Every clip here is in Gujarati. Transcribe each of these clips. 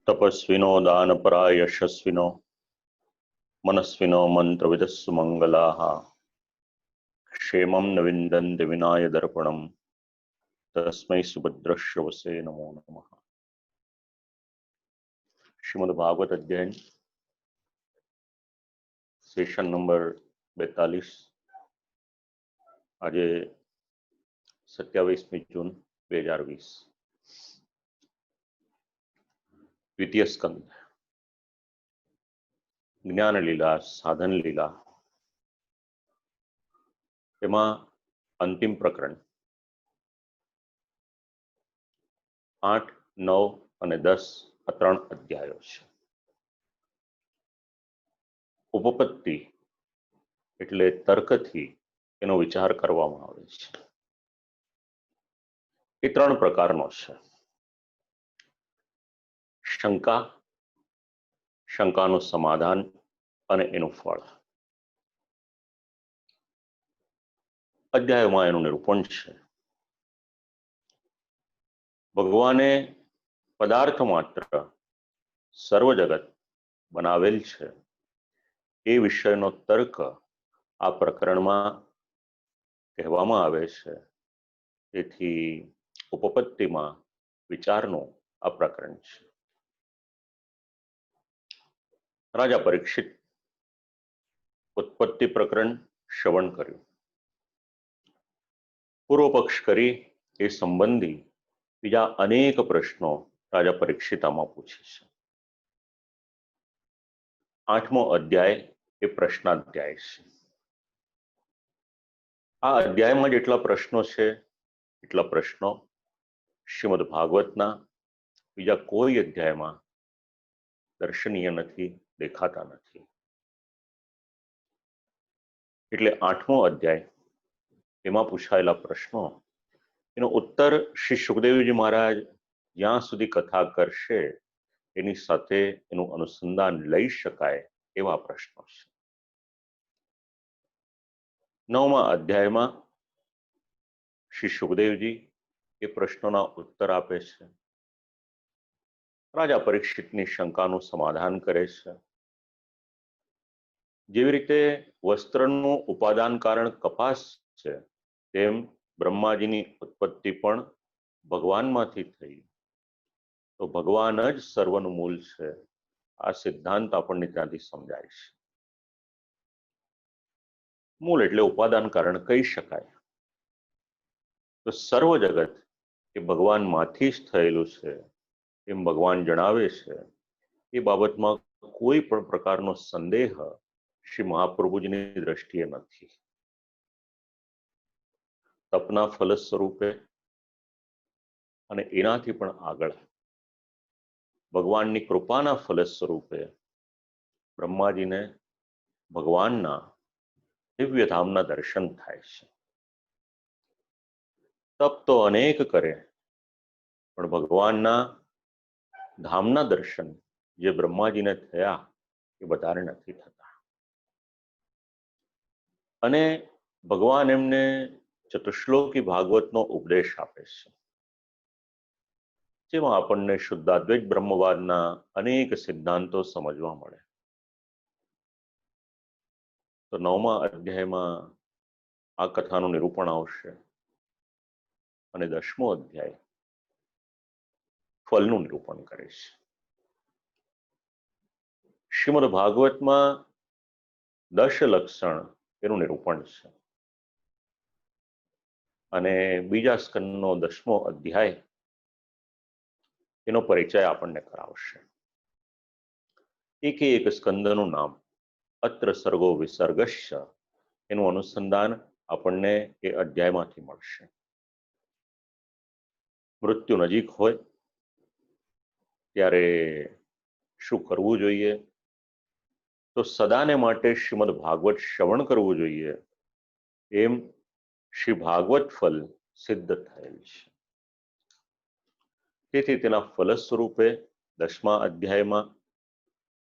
तपस्विनो दानपरा यशस्विनो मनस्विनो मंत्रविदस्सु मंगलाः क्षेमं न विन्दन्ति विनाय दर्पणं तस्मै सुभद्रश्रवसे नमो नमः। श्रीमद्भागवत अध्ययन सेशन नंबर 42 आज 27 जून 2020 द्वितीय स्कंद ज्ञान लीला साधन लीला एमा अंतिम प्रकरण 8, 9 અને 10 આ 3 અધ્યાયો છે। ઉપપત્તિ એટલે તર્કથી એનો વિચાર કરવામાં આવે છે। એ 3 પ્રકારનો છે। શંકા, શંકાનું સમાધાન અને એનું ફળ। અધ્યાયમાં એનું નિરૂપણ છે। ભગવાને પદાર્થ માત્ર સર્વ જગત બનાવેલ છે એ વિષયનો તર્ક આ પ્રકરણમાં કહેવામાં આવે છે। તેથી ઉપપત્તિમાં વિચારનું આ પ્રકરણ છે। રાજા પરીક્ષિત ઉત્પત્તિ પ્રકરણ શ્રવણ કર્યું। પૂર્વ પક્ષ કરી એ સંબંધી બીજા અનેક પ્રશ્નો રાજા પરીક્ષિત આમાં પૂછે છે। 8મો અધ્યાય એ પ્રશ્નાધ્યાય છે। આ અધ્યાયમાં જેટલા પ્રશ્નો છે એટલા પ્રશ્નો શ્રીમદ ભાગવતના બીજા કોઈ અધ્યાયમાં દર્શનીય નથી, દેખાતા નથી। એટલે 8મો અધ્યાય એમાં પૂછાયેલા પ્રશ્નો એનો ઉત્તર શ્રી સુખદેવજી મહારાજ જ્યાં સુધી કથા કરશે એની સાથે એનું અનુસંધાન લઈ શકાય એવા પ્રશ્નો છે। 9મા અધ્યાયમાં શ્રી સુખદેવજી એ પ્રશ્નોના ઉત્તર આપે છે। રાજા પરીક્ષિતની શંકાનું સમાધાન કરે છે। જેવી રીતે વસ્ત્રનું ઉપાદાન કારણ કપાસ છે તેમ બ્રહ્માજીની ઉત્પત્તિ પણ ભગવાનમાંથી થઈ તો ભગવાન જ સર્વનું મૂળ છે આ સિદ્ધાંત આપણને ત્યાંથી સમજાય છે। મૂળ એટલે ઉપાદાન કારણ કહી શકાય। તો સર્વ જગત એ ભગવાનમાંથી જ થયેલું છે એમ ભગવાન જણાવે છે। એ બાબતમાં કોઈ પણ પ્રકારનો સંદેહ શ્રી મહાપ્રભુજીની દ્રષ્ટિએ નથી। તપના ફલ સ્વરૂપે અને એનાથી પણ આગળ ભગવાનની કૃપાના ફલ સ્વરૂપે બ્રહ્માજીને ભગવાનના દિવ્ય ધામના દર્શન થાય છે। તપ તો અનેક કરે પણ ભગવાનના ધામના દર્શન જે બ્રહ્માજીને થયા એ બધાને નથી થતા। અને ભગવાન એમને ચતુશ્લોકી ભાગવતનો ઉપદેશ આપે છે જેમાં આપણને શુદ્ધાદ્વૈત બ્રહ્મવાદના અનેક સિદ્ધાંતો સમજવા મળે। તો 9મા અધ્યાયમાં આ કથાનું નિરૂપણ આવશે અને 10મો અધ્યાય ફલનું નિરૂપણ કરે છે। શ્રીમદ ભાગવતમાં 10 લક્ષણ એનું નિરૂપણ છે અને બીજા સ્કંદનો 10મો અધ્યાય એનો પરિચય આપણને કરાવશે। એક સ્કંદનું નામ અત્ર સર્ગો વિસર્ગશ્ય એનું અનુસંધાન આપણને એ અધ્યાયમાંથી મળશે। મૃત્યુ નજીક હોય ત્યારે શું કરવું જોઈએ તો સદાને માટે શ્રીમદ ભાગવત શ્રવણ કરવું જોઈએ એમ શ્રી ભાગવત ફલ સિદ્ધ થયેલ છે। તેથી તેના ફલ સ્વરૂપે 10મા અધ્યાયમાં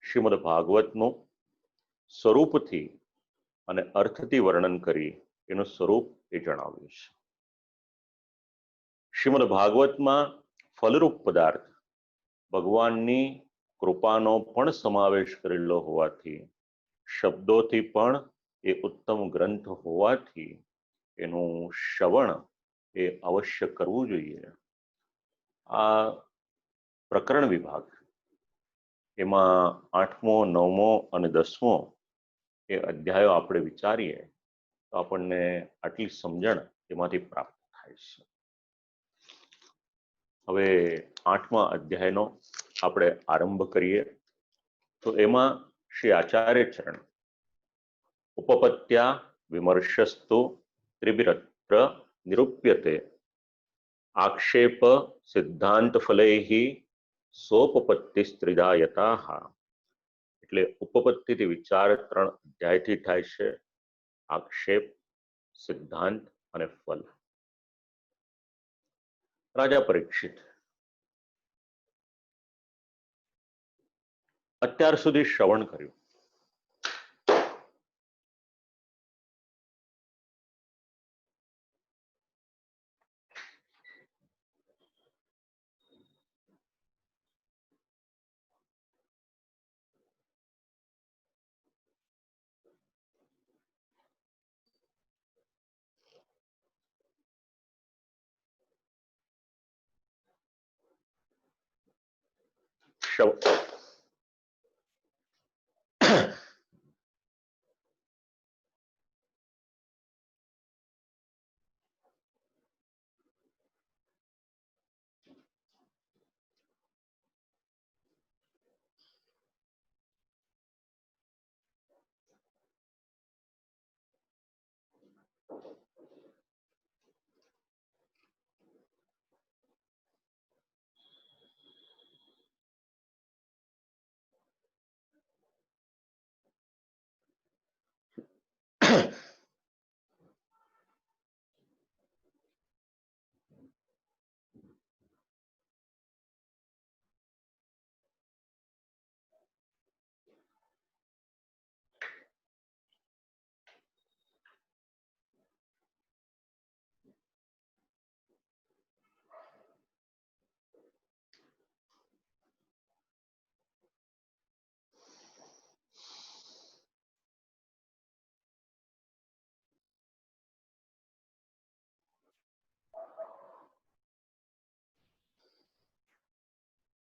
શ્રીમદ ભાગવતનું સ્વરૂપથી અને અર્થથી વર્ણન કરી એનું સ્વરૂપ એ જણાવ્યું છે। શ્રીમદ ભાગવતમાં ફલરૂપ પદાર્થ ભગવાનની કૃપાનો પણ સમાવેશ કરેલો હોવાથી, શબ્દોથી પણ એ ઉત્તમ ગ્રંથ હોવાથી એનું શ્રવણ એ અવશ્ય કરવું જોઈએ. આ પ્રકરણ વિભાગ એમાં 8મો, 9મો અને 10મો એ અધ્યાયો આપણે વિચારીએ તો આપણને આટલી સમજણ એમાંથી પ્રાપ્ત થાય છે. હવે 8મા અધ્યાયનો આપણે આરંભ કરીએ તો એમાં શ્રી આચાર્ય ચરણ ઉપપત્યા વિમર્શસ્તુ ત્રિભિરત્ર નિરૂપ્યતે આક્ષેપ સિદ્ધાંત ફલૈઃ સોપપત્તિસ્ત્રિધા યતાઃ. એટલે ઉપપત્તિથી વિચાર 3 અધ્યાયથી થાય છે. આક્ષેપ, સિદ્ધાંત અને ફલ. રાજા પરીક્ષિત, અત્યાર સુધી શ્રવણ કર્યું.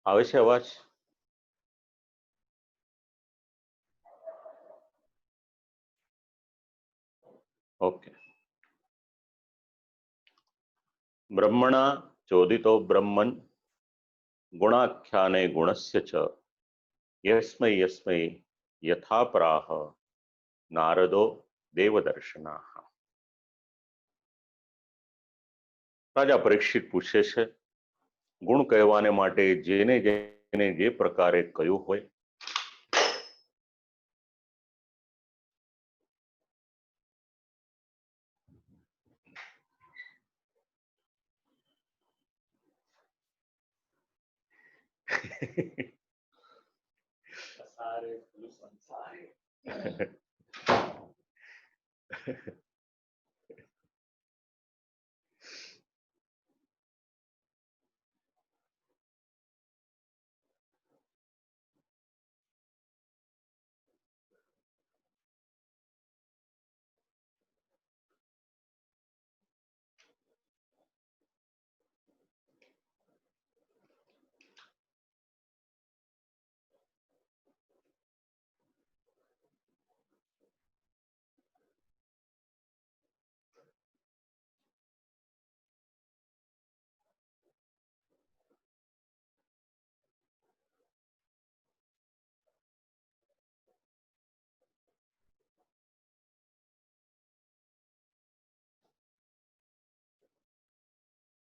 આવે છે અવાજ? ઓકે. બ્રહ્મણા ચોદિતો બ્રહ્મન ગુણાખ્યાને ગુણસ્ય ચ યસ્મૈ યસ્મૈ યથા પ્રાહ નારદો દેવદર્શનાઃ. રાજા પરીક્ષિત પૂછે છે, ગુણ કહેવાને માટે જેને જેને જે પ્રકારે કહ્યું હોય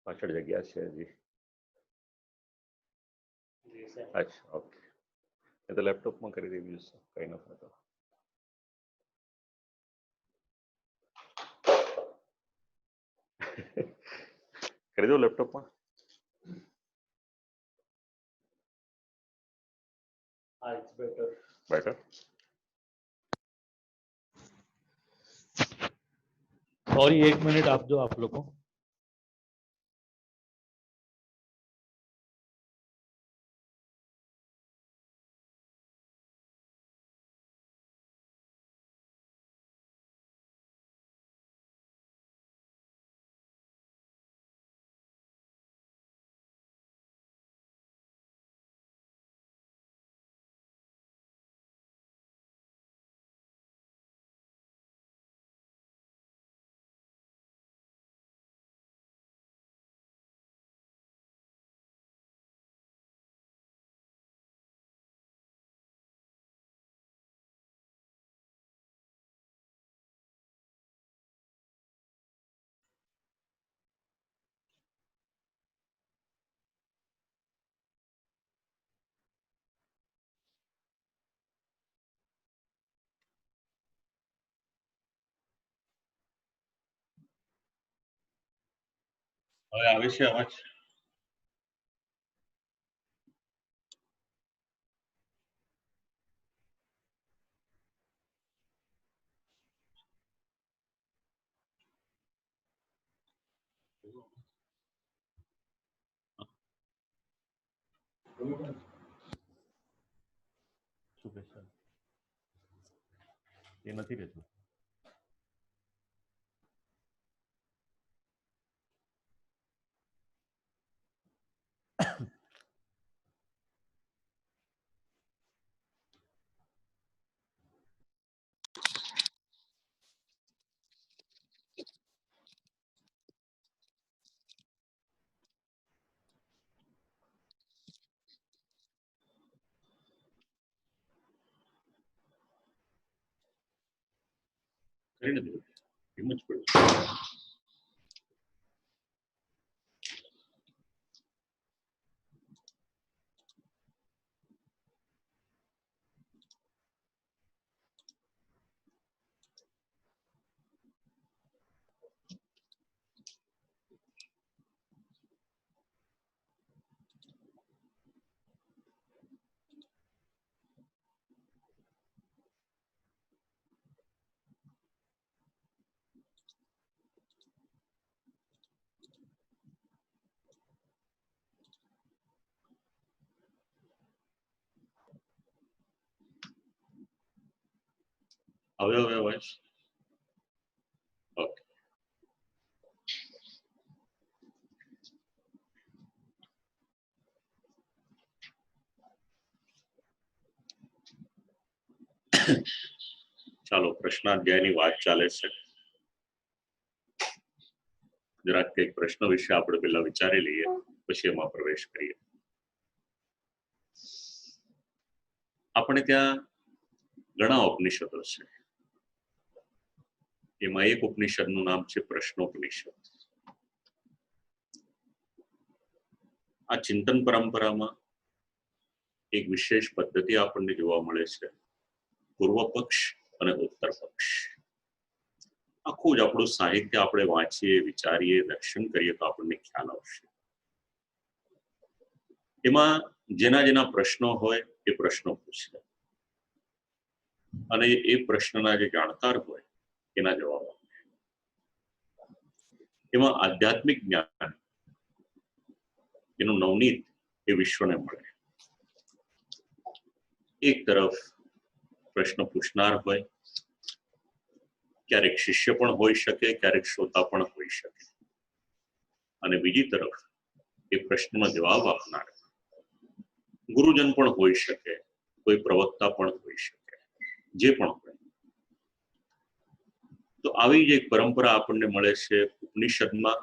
પાછળ જગ્યા છે હજી? અચ્છા, ઓકે. એ તો લેપટોપમાં કરી દેવી છે, કઈ ન થતો. કરી દો લેપટોપમાં. બેટર. और 1 मिनट आप दो आप लोग को. હવે આવે છે અવાજ? શું કે છે? એ નથી રહેતું. કરી નથી એમ જ પડ્યું. હવે અવાજ? ઓકે. ચાલો, પ્રશ્નાધ્યાયની વાત ચાલે છે. જરાક કંઈક પ્રશ્ન વિશે આપણે પહેલા વિચારી લઈએ, પછી એમાં પ્રવેશ કરીએ. આપણે ત્યાં ઘણા ઉપનિષદો છે. એમાં એક ઉપનિષદનું નામ છે પ્રશ્નોપનિષદ. આ ચિંતન પરંપરામાં એક વિશેષ પદ્ધતિ આપણને જોવા મળે છે, પૂર્વ પક્ષ અને ઉત્તર પક્ષ. આખું જ આપણું સાહિત્ય આપણે વાંચીએ, વિચારીએ, દર્શન કરીએ તો આપણને ખ્યાલ આવશે. એમાં જેના જેના પ્રશ્નો હોય એ પ્રશ્નો પૂછે અને એ પ્રશ્નના જે જાણકાર હોય એના જવાબ આપે. એમાં આધ્યાત્મિક જ્ઞાન એનું નવનીત એ વિશ્વને મળે. એક તરફ પ્રશ્ન પૂછનાર હોય, ક્યારેક શિષ્ય પણ હોઈ શકે, ક્યારેક શ્રોતા પણ હોઈ શકે, અને બીજી તરફ એ પ્રશ્નનો જવાબ આપનાર ગુરુજન પણ હોઈ શકે, કોઈ પ્રવક્તા પણ હોઈ શકે, જે પણ હોય. તો આવી જ એક પરંપરા આપણને મળે છે ઉપનિષદમાં,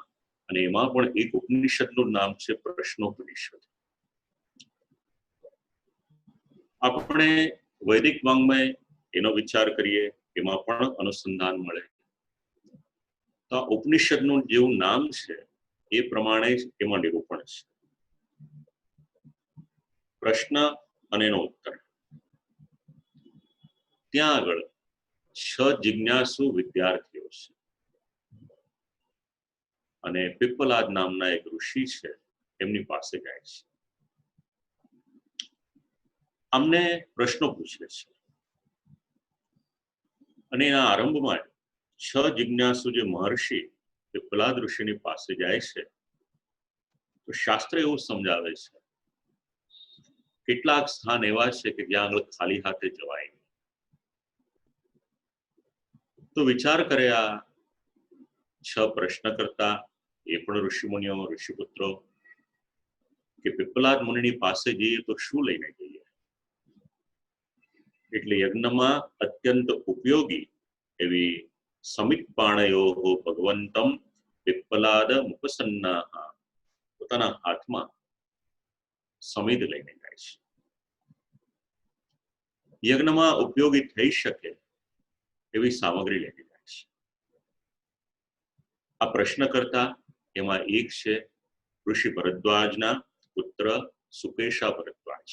અને એમાં પણ એક ઉપનિષદનું નામ છે પ્રશ્નોપનિષદ. આપણે વૈદિક વાંગ્મય એનો વિચાર કરીએ, એમાં પણ અનુસંધાન મળે. તો આ ઉપનિષદનું જેવું નામ છે એ પ્રમાણે જ એમાં નિરૂપણ છે. પ્રશ્ન અને એનો ઉત્તર. ત્યાં આગળ 6 જિજ્ઞાસુ વિદ્યાર્થીઓ છે, અને પીપલાદ નામના એક ઋષિ છે, એમની પાસે જાય છે. અમને પ્રશ્નો પૂછે છે, અને એના આરંભમાં 6 જિજ્ઞાસુ જે મહર્ષિ પીપલાદ ઋષિની પાસે જાય છે, તો શાસ્ત્ર એવું સમજાવે છે, કેટલાક સ્થાન એવા છે કે જ્યાં આગળ ખાલી હાથે જવાય. તો વિચાર કરે આ 6 પ્રશ્ન કરતા એ પણ ઋષિમુનિઓ, ઋષિપુત્રો, કે પીપલાદ મુનિની પાસે જઈએ તો શું લઈને જઈએ? એટલે યજ્ઞમાં અત્યંત ઉપયોગી એવી સમિત પાણયો ભગવંતમ પીપલાદ મુપસન્ના, પોતાના હાથમાં સમિધ લઈને જાય છે. યજ્ઞમાં ઉપયોગી થઈ શકે એવી સામગ્રી લઈને જાય છે. આ પ્રશ્ન કરતા એમાં એક છે ઋષિ ભરદ્વાજના પુત્ર સુકેશા ભરદ્વાજ.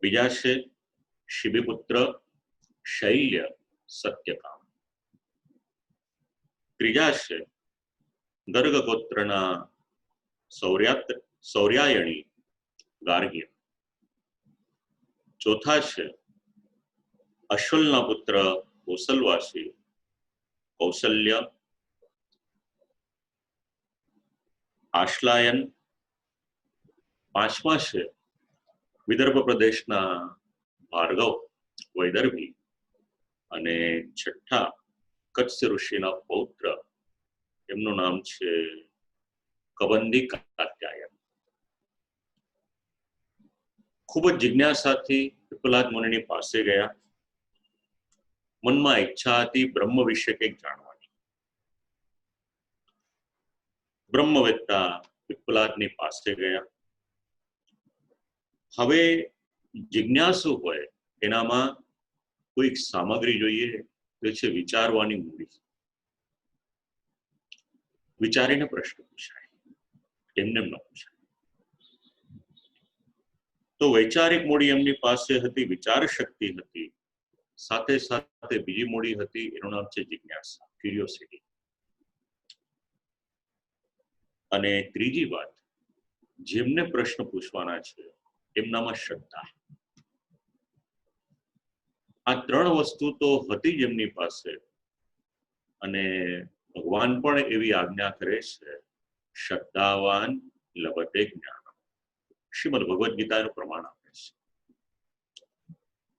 બીજા છે શિબીપુત્ર શૈલ્ય સત્યકામ. ત્રીજા છે ગર્ગ ગોત્રના સૌર્યાયણી ગાર્ગ્ય. ચોથા છે અશ્વલના પુત્ર કૌશલવાસી કૌશલ્ય. આશ્લાયન. પાંચમા છે વિદર્ભ પ્રદેશના ભાર્ગવ વૈદર્ભી. અને છઠ્ઠા કચ્છ ઋષિના પૌત્ર, એમનું નામ છે કબંદી કાત્યાયન. ખૂબ જ જિજ્ઞાસાથી પીપલાદ મુનિની પાસે ગયા. મનમાં ઈચ્છા હતી બ્રહ્મ વિશે કંઈક જાણવાની. બ્રહ્મવેત્તા પીપલાદની પાસે ગયા. હવે જિજ્ઞાસુ હોય એનામાં કોઈક સામગ્રી જોઈએ, તે છે વિચારવાની મૂડી. વિચારીને પ્રશ્ન પૂછાય, એમને ન પૂછાય. તો વૈચારિક મૂડી એમની પાસે હતી, વિચાર શક્તિ હતી, સાથે સાથે બીજી મૂડી હતી, એનું નામ છે જિજ્ઞાસા, ક્યુરિયોસિટી. અને ત્રીજી વાત, જેમને પ્રશ્ન પૂછવાના છે એમનામાં શ્રદ્ધા. આ ત્રણ વસ્તુ તો હતી જ એમની પાસે. અને ભગવાન પણ એવી આજ્ઞા કરે છે, શ્રદ્ધાવાન લભતે જ્ઞાન. શ્રીમદ ભગવદ્ ગીતાનું પ્રમાણ આપે છે.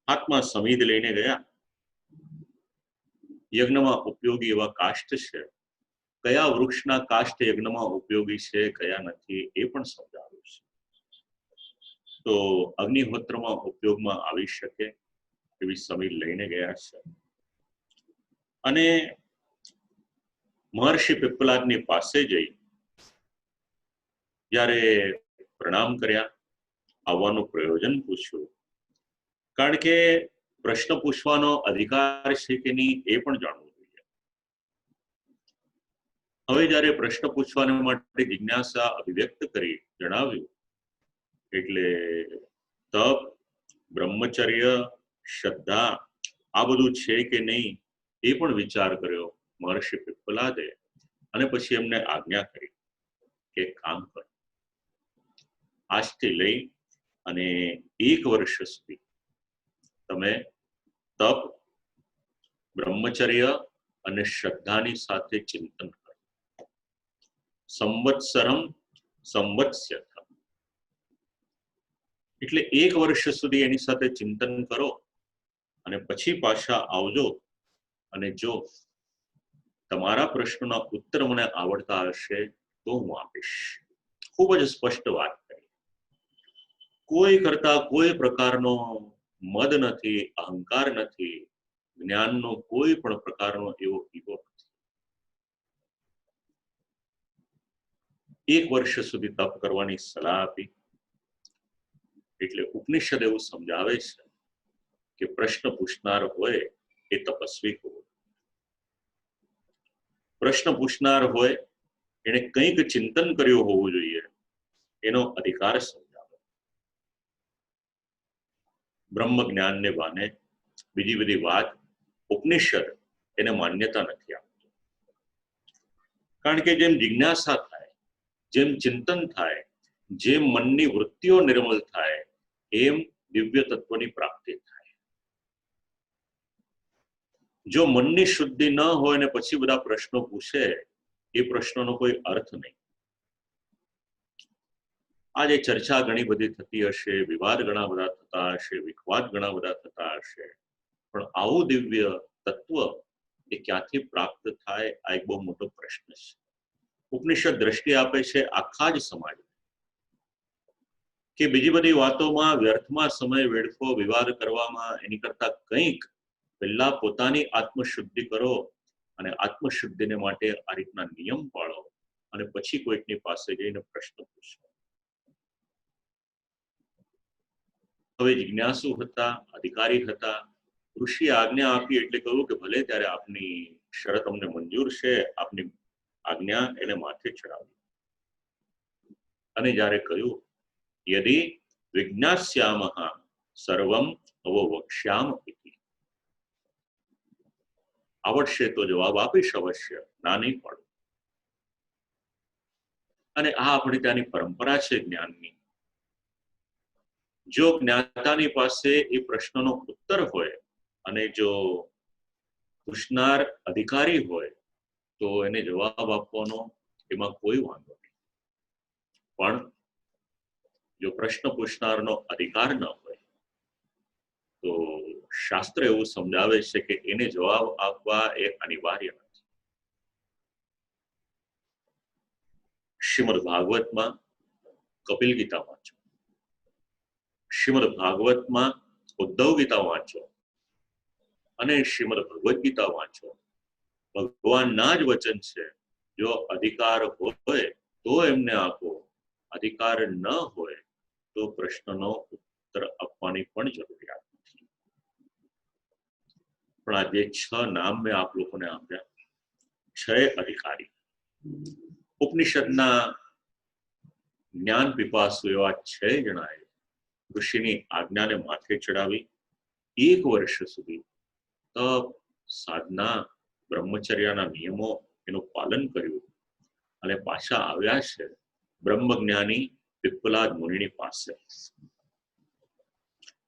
હાથમાં સમીધ લઈને ગયા. યજ્ઞમાં ઉપયોગી એવા કાષ્ઠ છે, કયા વૃક્ષના કાષ્ઠ યજ્ઞમાં ઉપયોગી છે, કયા નથી, એ પણ સમજાવ્યું છે. તો અગ્નિહોત્રમાં ઉપયોગમાં આવી શકે એવી સમીધ લઈને ગયા છે. અને મહર્ષિ પીપલાદની પાસે જઈ જ્યારે પ્રણામ કર્યા, આવવાનું પ્રયોજન પૂછ્યું. કારણ કે પ્રશ્ન પૂછવાનો અધિકાર છે કે નહીં એ પણ જાણવું જોઈએ. હવે જ્યારે પ્રશ્ન પૂછવા માટે જિજ્ઞાસા અભિવ્યક્ત કરી, જણાવ્યું, એટલે તપ, બ્રહ્મચર્ય, શ્રદ્ધા આ બધું છે કે નહીં એ પણ વિચાર કર્યો મહર્ષિ પીપલાદે. અને પછી એમને આજ્ઞા કરી કે કામ કરો, આજથી લઈ અને 1 વર્ષ સુધી તમે તપ, બ્રહ્મચર્ય અને શ્રદ્ધાની સાથે ચિંતન કરો. સંવત્સરમ સંવત્સ્યથમ, એટલે 1 વર્ષ સુધી એની સાથે ચિંતન કરો અને પછી પાછા આવજો. અને જો તમારા પ્રશ્નના ઉત્તર મને આવડતા હશે તો હું આપીશ. ખૂબ જ સ્પષ્ટ વાત કરી. કોઈ કરતા કોઈ પ્રકારનો મદ નથી, અહંકાર નથી, જ્ઞાનનો કોઈ પણ પ્રકારનો એવો ઈગો નથી. 1 વર્ષ સુધી તપ કરવાની સલાહ આપી. એટલે ઉપનિષદ એવું સમજાવે છે કે પ્રશ્ન પૂછનાર હોય એ તપસ્વી હોય. પ્રશ્ન પૂછનાર હોય એને કંઈક ચિંતન કર્યું હોવું જોઈએ, એનો અધિકાર સમજાવે. બ્રહ્મ જ્ઞાનને બાને બીજી બધી વાત ઉપનિષદ એને માન્યતા નથી આપતું. કારણ કે જેમ જિજ્ઞાસા થાય, જેમ ચિંતન થાય, જેમ મનની વૃત્તિઓ નિર્મલ થાય, એમ દિવ્ય તત્વની પ્રાપ્તિ થાય. જો મનની શુદ્ધિ ન હોય ને પછી બધા પ્રશ્નો પૂછે, એ પ્રશ્નોનો કોઈ અર્થ નહીં. આજે ચર્ચા ઘણી બધી થતી હશે, વિવાદ ઘણા બધા થતા હશે, વિખવાદ ઘણા બધા થતા હશે, પણ આવું દિવ્ય તત્વ એ ક્યાંથી પ્રાપ્ત થાય, આ એક બહુ મોટો પ્રશ્ન છે. ઉપનિષદ દ્રષ્ટિ આપે છે આખા જ સમાજ કે બીજી બધી વાતોમાં વ્યર્થમાં સમય વેડફો, વિવાદ કરવામાં, એની કરતા કંઈક પહેલા પોતાની આત્મશુદ્ધિ કરો અને આત્મશુદ્ધિને માટે આ રીતના નિયમ પાળો અને પછી કોઈકની પાસે જઈને પ્રશ્ન પૂછો. હવે જિજ્ઞાસુ હતા, અધિકારી હતા. ઋષિએ આજ્ઞા આપી એટલે કહ્યું કે ભલે ત્યારે આપની શરત અમને મંજૂર છે, આપની આજ્ઞા એને માથે ચડાવી. અને જ્યારે કહ્યું યદિ વિજ્ઞાસ્યામઃ સર્વમ અવવક્ષ્યામ ઇતિ, આવડશે તો જવાબ આપીશ અવશ્ય, ના નહીં પાડું. અને આ આપણી ત્યાંની પરંપરા છે જ્ઞાનની. જો જ્ઞાતાની પાસે એ પ્રશ્નનો ઉત્તર હોય અને જો પૂછનાર અધિકારી હોય તો એને જવાબ આપવાનો એમાં કોઈ વાંધો નહીં. પણ જો પ્રશ્ન પૂછનારનો અધિકાર ન હોય તો શાસ્ત્ર એવું સમજાવે છે કે એને જવાબ આપવા એ અનિવાર્ય નથી. શ્રીમદ ભાગવતમાં કપિલ ગીતા વાંચો, શ્રીમદ ભાગવતમાં ઉદ્ધવ ગીતા વાંચો અને શ્રીમદ ભગવદ ગીતા વાંચો. ભગવાનના જ વચન છે. જો અધિકાર હોય તો એમને આપો, અધિકાર ન હોય તો પ્રશ્નનો ઉત્તર આપવાની પણ જરૂરિયાત નથી. પણ આ જે 6 નામ મેં આપ લોકોને આપ્યા, 6 અધિકારી ઉપનિષદના જ્ઞાન પીપાસુ એવા 6 જણાએ ઋષિની આજ્ઞાને માથે ચડાવી 1 વર્ષ સુધી તપ, સાધના, બ્રહ્મચર્યના નિયમો એનું પાલન કર્યું અને પાછા આવ્યા છે બ્રહ્મજ્ઞાની પિપ્પલાદ મુનિની પાસે.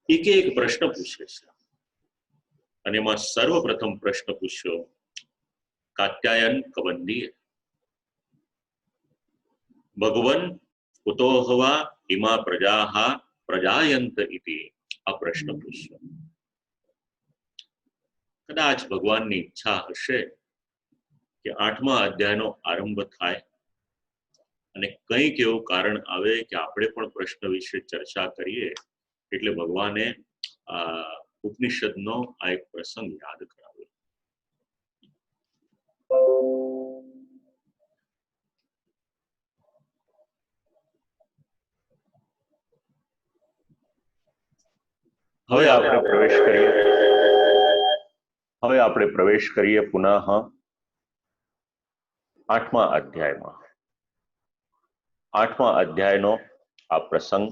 એક પ્રશ્ન પૂછે છે અને એમાં સર્વપ્રથમ પ્રશ્ન પૂછ્યો કાત્યાયન કબંદીએ, ભગવન કુતો હવા ઇમા પ્રજાહ પ્રજાયંત ઇતિ. આ પ્રશ્ન પૂછ્યો. કદાચ ભગવાનની ઈચ્છા હશે કે 8મા અધ્યાયનો આરંભ થાય અને કંઈક એવું કારણ આવે કે આપણે પણ પ્રશ્ન વિશે ચર્ચા કરીએ, એટલે ભગવાને આ ઉપનિષદનો આ એક પ્રસંગ યાદ કરાવ્યો. હવે આપણે પ્રવેશ કરીએ પુનઃ 8મા અધ્યાયમાં. 8મા અધ્યાયનો આ પ્રસંગ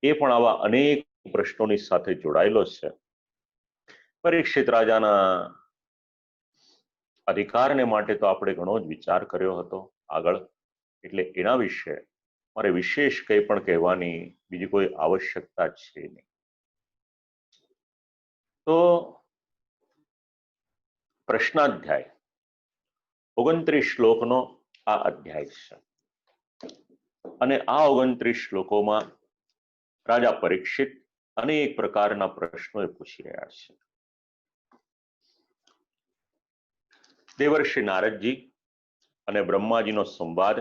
એ પણ આવા અનેક પ્રશ્નોની સાથે જોડાયેલો છે. પરીક્ષિત રાજાના અધિકારને માટે તો આપણે ઘણો જ વિચાર કર્યો હતો આગળ, એટલે એના વિશે મારે વિશેષ કંઈ પણ કહેવાની બીજી કોઈ આવશ્યકતા છે નહીં. તો પ્રશ્નાધ્યાય 29 શ્લોકનો આ અધ્યાય છે અને આ 29 શ્લોકોમાં રાજા પરીક્ષિત અનેક પ્રકારના પ્રશ્નો પૂછી રહ્યા છે. દેવર્ષિ નારદજી અને બ્રહ્માજીનો સંવાદ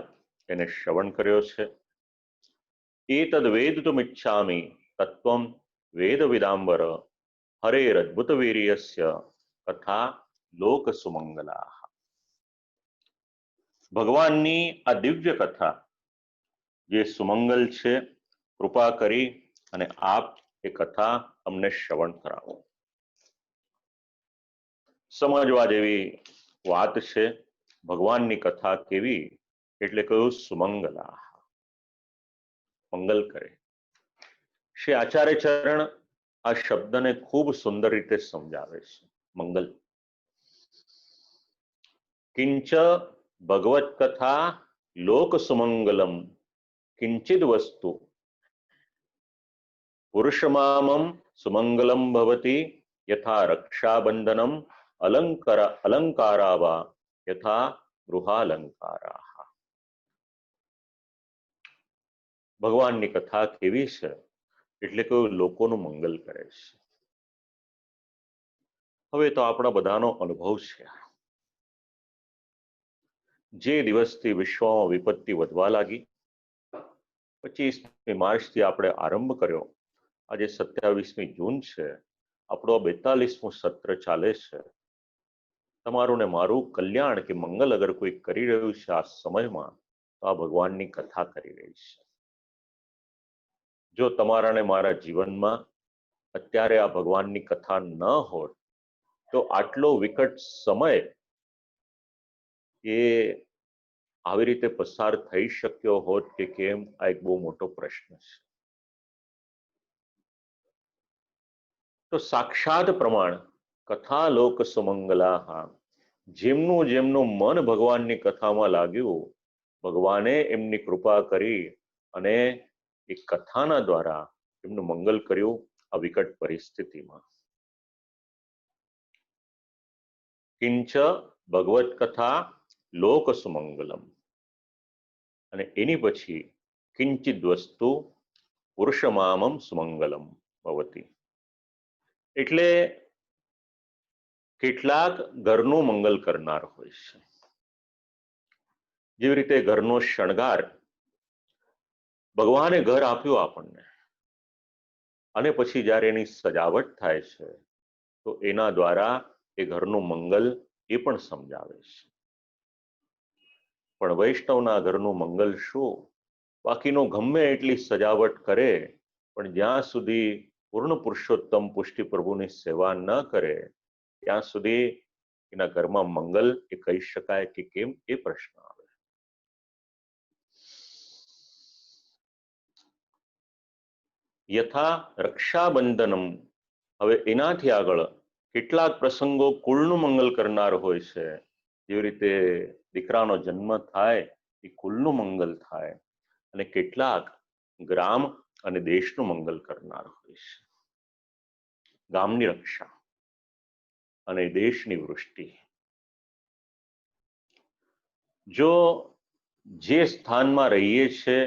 એને શ્રવણ કર્યો છે. એતદ વેદતુમ ઇચ્છામિ તત્વમ વેદ વિદાંબર હરેરદ્ભુત વીર્યસ્ય કથા લોક સુમંગલા. ભગવાનની આ દિવ્ય કથા જે સુમંગલ છે, કૃપા કરી અને આપ એ કથા અમને શ્રવણ કરાવો. સમજવા જેવી વાત છે. ભગવાનની કથા કેવી એટલે કહ્યું સુમંગલા, મંગલ કરે. શ્રી આચાર્ય ચરણ આ શબ્દને ખૂબ સુંદર રીતે સમજાવે છે. મંગલ કિંચ ભગવત કથા લોક સુમંગલમ કિંચિદ વસ્તુ પુરુષમામમ સુમંગલમ ભવતી યથા રક્ષાબંધનમ અલંકારાવા યથા ગૃહાલંકારા. ભગવાનની કથા કેવી છે એટલે કે લોકોનું મંગલ કરે છે. હવે તો આપણા બધાનો અનુભવ છે. જે દિવસથી વિશ્વમાં વિપત્તિ વધવા લાગી, 25મી માર્ચથી આપણે આરંભ કર્યો, આજે 27મી જૂન છે, આપણો 42મું સત્ર ચાલે છે. તમારું ને મારું કલ્યાણ કે મંગલ અગર કોઈ કરી રહ્યું છે આ સમયમાં, તો આ ભગવાનની કથા કરી રહી છે. જો તમારા ને મારા જીવનમાં અત્યારે આ ભગવાનની કથા ન હોત તો આટલો વિકટ સમય એ આવી રીતે પસાર થઈ શક્યો હોત કે કેમ, આ એક બહુ મોટો પ્રશ્ન છે. તો સાક્ષાત પ્રમાણ કથા લોક સુમંગલા, જેમનું જેમનું મન ભગવાનની કથામાં લાગ્યું ભગવાને એમની કૃપા કરી અને એક કથાના દ્વારા એમનું મંગલ કર્યું આ વિકટ પરિસ્થિતિમાં. કિંચ ભગવત કથા લોક સુમંગલમ, અને એની પછી કિંચિત વસ્તુ પુરુષમામમ સુમંગલમ ભવતી, એટલે કેટલાક ઘરનું મંગલ કરનાર હોય છે. જેવી રીતે ઘરનો શણગાર, ભગવાને ઘર આપ્યું આપણને, અને પછી જ્યારે એની સજાવટ થાય છે તો એના દ્વારા એ ઘરનું મંગલ એ પણ સમજાવે છે. પણ વૈષ્ણવના ઘરનું મંગલ શું? બાકીનો ગમે એટલી સજાવટ કરે, પણ જ્યાં સુધી પૂર્ણ પુરુષોત્તમ પુષ્ટિ પ્રભુની સેવા ન કરે ત્યાં સુધી એના ઘરમાં મંગલ એ કહી શકાય કે કેમ, એ પ્રશ્ન આવે. યથા રક્ષાબંધનમ, હવે એનાથી આગળ કેટલાક પ્રસંગો કુળનું મંગલ કરનાર હોય છે. જેવી રીતે દીકરાનો જન્મ થાય એ કુલનું મંગલ થાય, અને કેટલાક ગ્રામ અને દેશનું મંગલ કરનાર હોય છે. ગામની રક્ષા અને દેશની વૃષ્ટિ. જો જે સ્થાનમાં રહીએ છીએ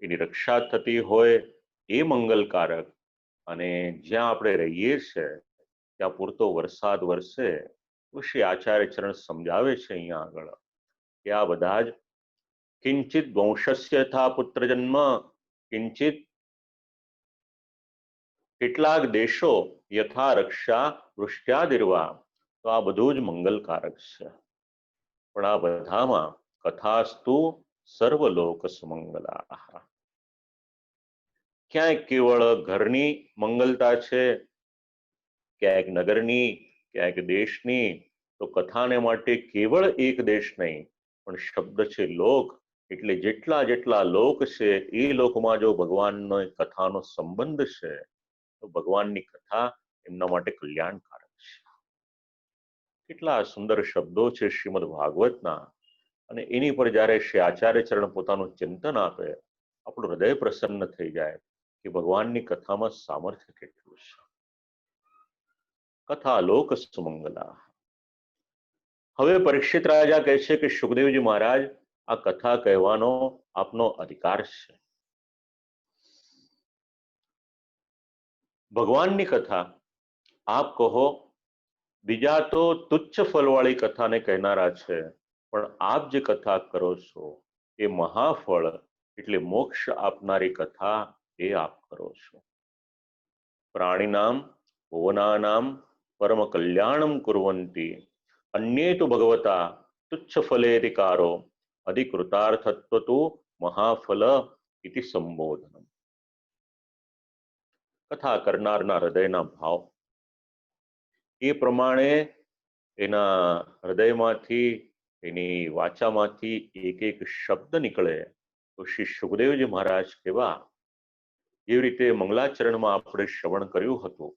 એની રક્ષા થતી હોય એ મંગલકારક, અને જ્યાં આપણે રહીએ છીએ ત્યાં પૂરતો વરસાદ વરસે, તો શ્રી આચાર્ય ચરણ સમજાવે છે અહીંયા આગળ કે આ બધા જ કિંચિત વંશસ્ય થા પુત્ર જન્મ, કિંચિત કેટલાક દેશો યથા રક્ષા વૃષ્ટ્યાદિર્વા, તો આ બધું જ મંગલકારક છે. પણ આ બધામાં કથાસ્તુ સર્વલોક સુમંગલા. ક્યાંક કેવળ ઘરની મંગલતા છે, ક્યાંક નગરની, ક્યાંક દેશની. તો કથાને માટે કેવળ એક દેશ નહીં, પણ શબ્દ છે લોક, એટલે જેટલા જેટલા લોક છે એ લોકમાં જો ભગવાનનો કથાનો સંબંધ છે તો ભગવાનની કથા એમના માટે કલ્યાણકારક છે. કેટલા સુંદર શબ્દો છે શ્રીમદ ભાગવતના, અને એની પર જ્યારે શ્રી આચાર્ય ચરણ પોતાનું ચિંતન આપે, આપણું હૃદય પ્રસન્ન થઈ જાય કે ભગવાનની કથામાં સામર્થ્ય કેટલું છે. કથા લોક સુમંગલા. હવે પરીક્ષિત રાજા કહે છે કે સુખદેવજી મહારાજ, આ કથા કહેવાનો આપનો અધિકાર છે. ભગવાનની કથા આપ કહો, બીજા તો તુચ્છ ફળવાળી કથાને કહેનારા છે, પણ આપ જે કથા કરો છો એ મહાફળ એટલે મોક્ષ આપનારી કથા એ આપ કરો છો. પ્રાણીનામ ભુવનાનામ પરમ કલ્યાણમ કુર્વંતી અન્યે તુ ભગવતા તુચ્છ ફલેધિકારો અધિકૃતાર્થત્વ તુ મહાફલ ઇતિ સંબોધનમ. કથા કરનારના હૃદયના ભાવ એ પ્રમાણે એના હૃદયમાંથી, એની વાચામાંથી એક એક શબ્દ નીકળે. તો શ્રી સુખદેવજી મહારાજ કેવા, જેવી રીતે મંગલાચરણમાં આપણે શ્રવણ કર્યું હતું,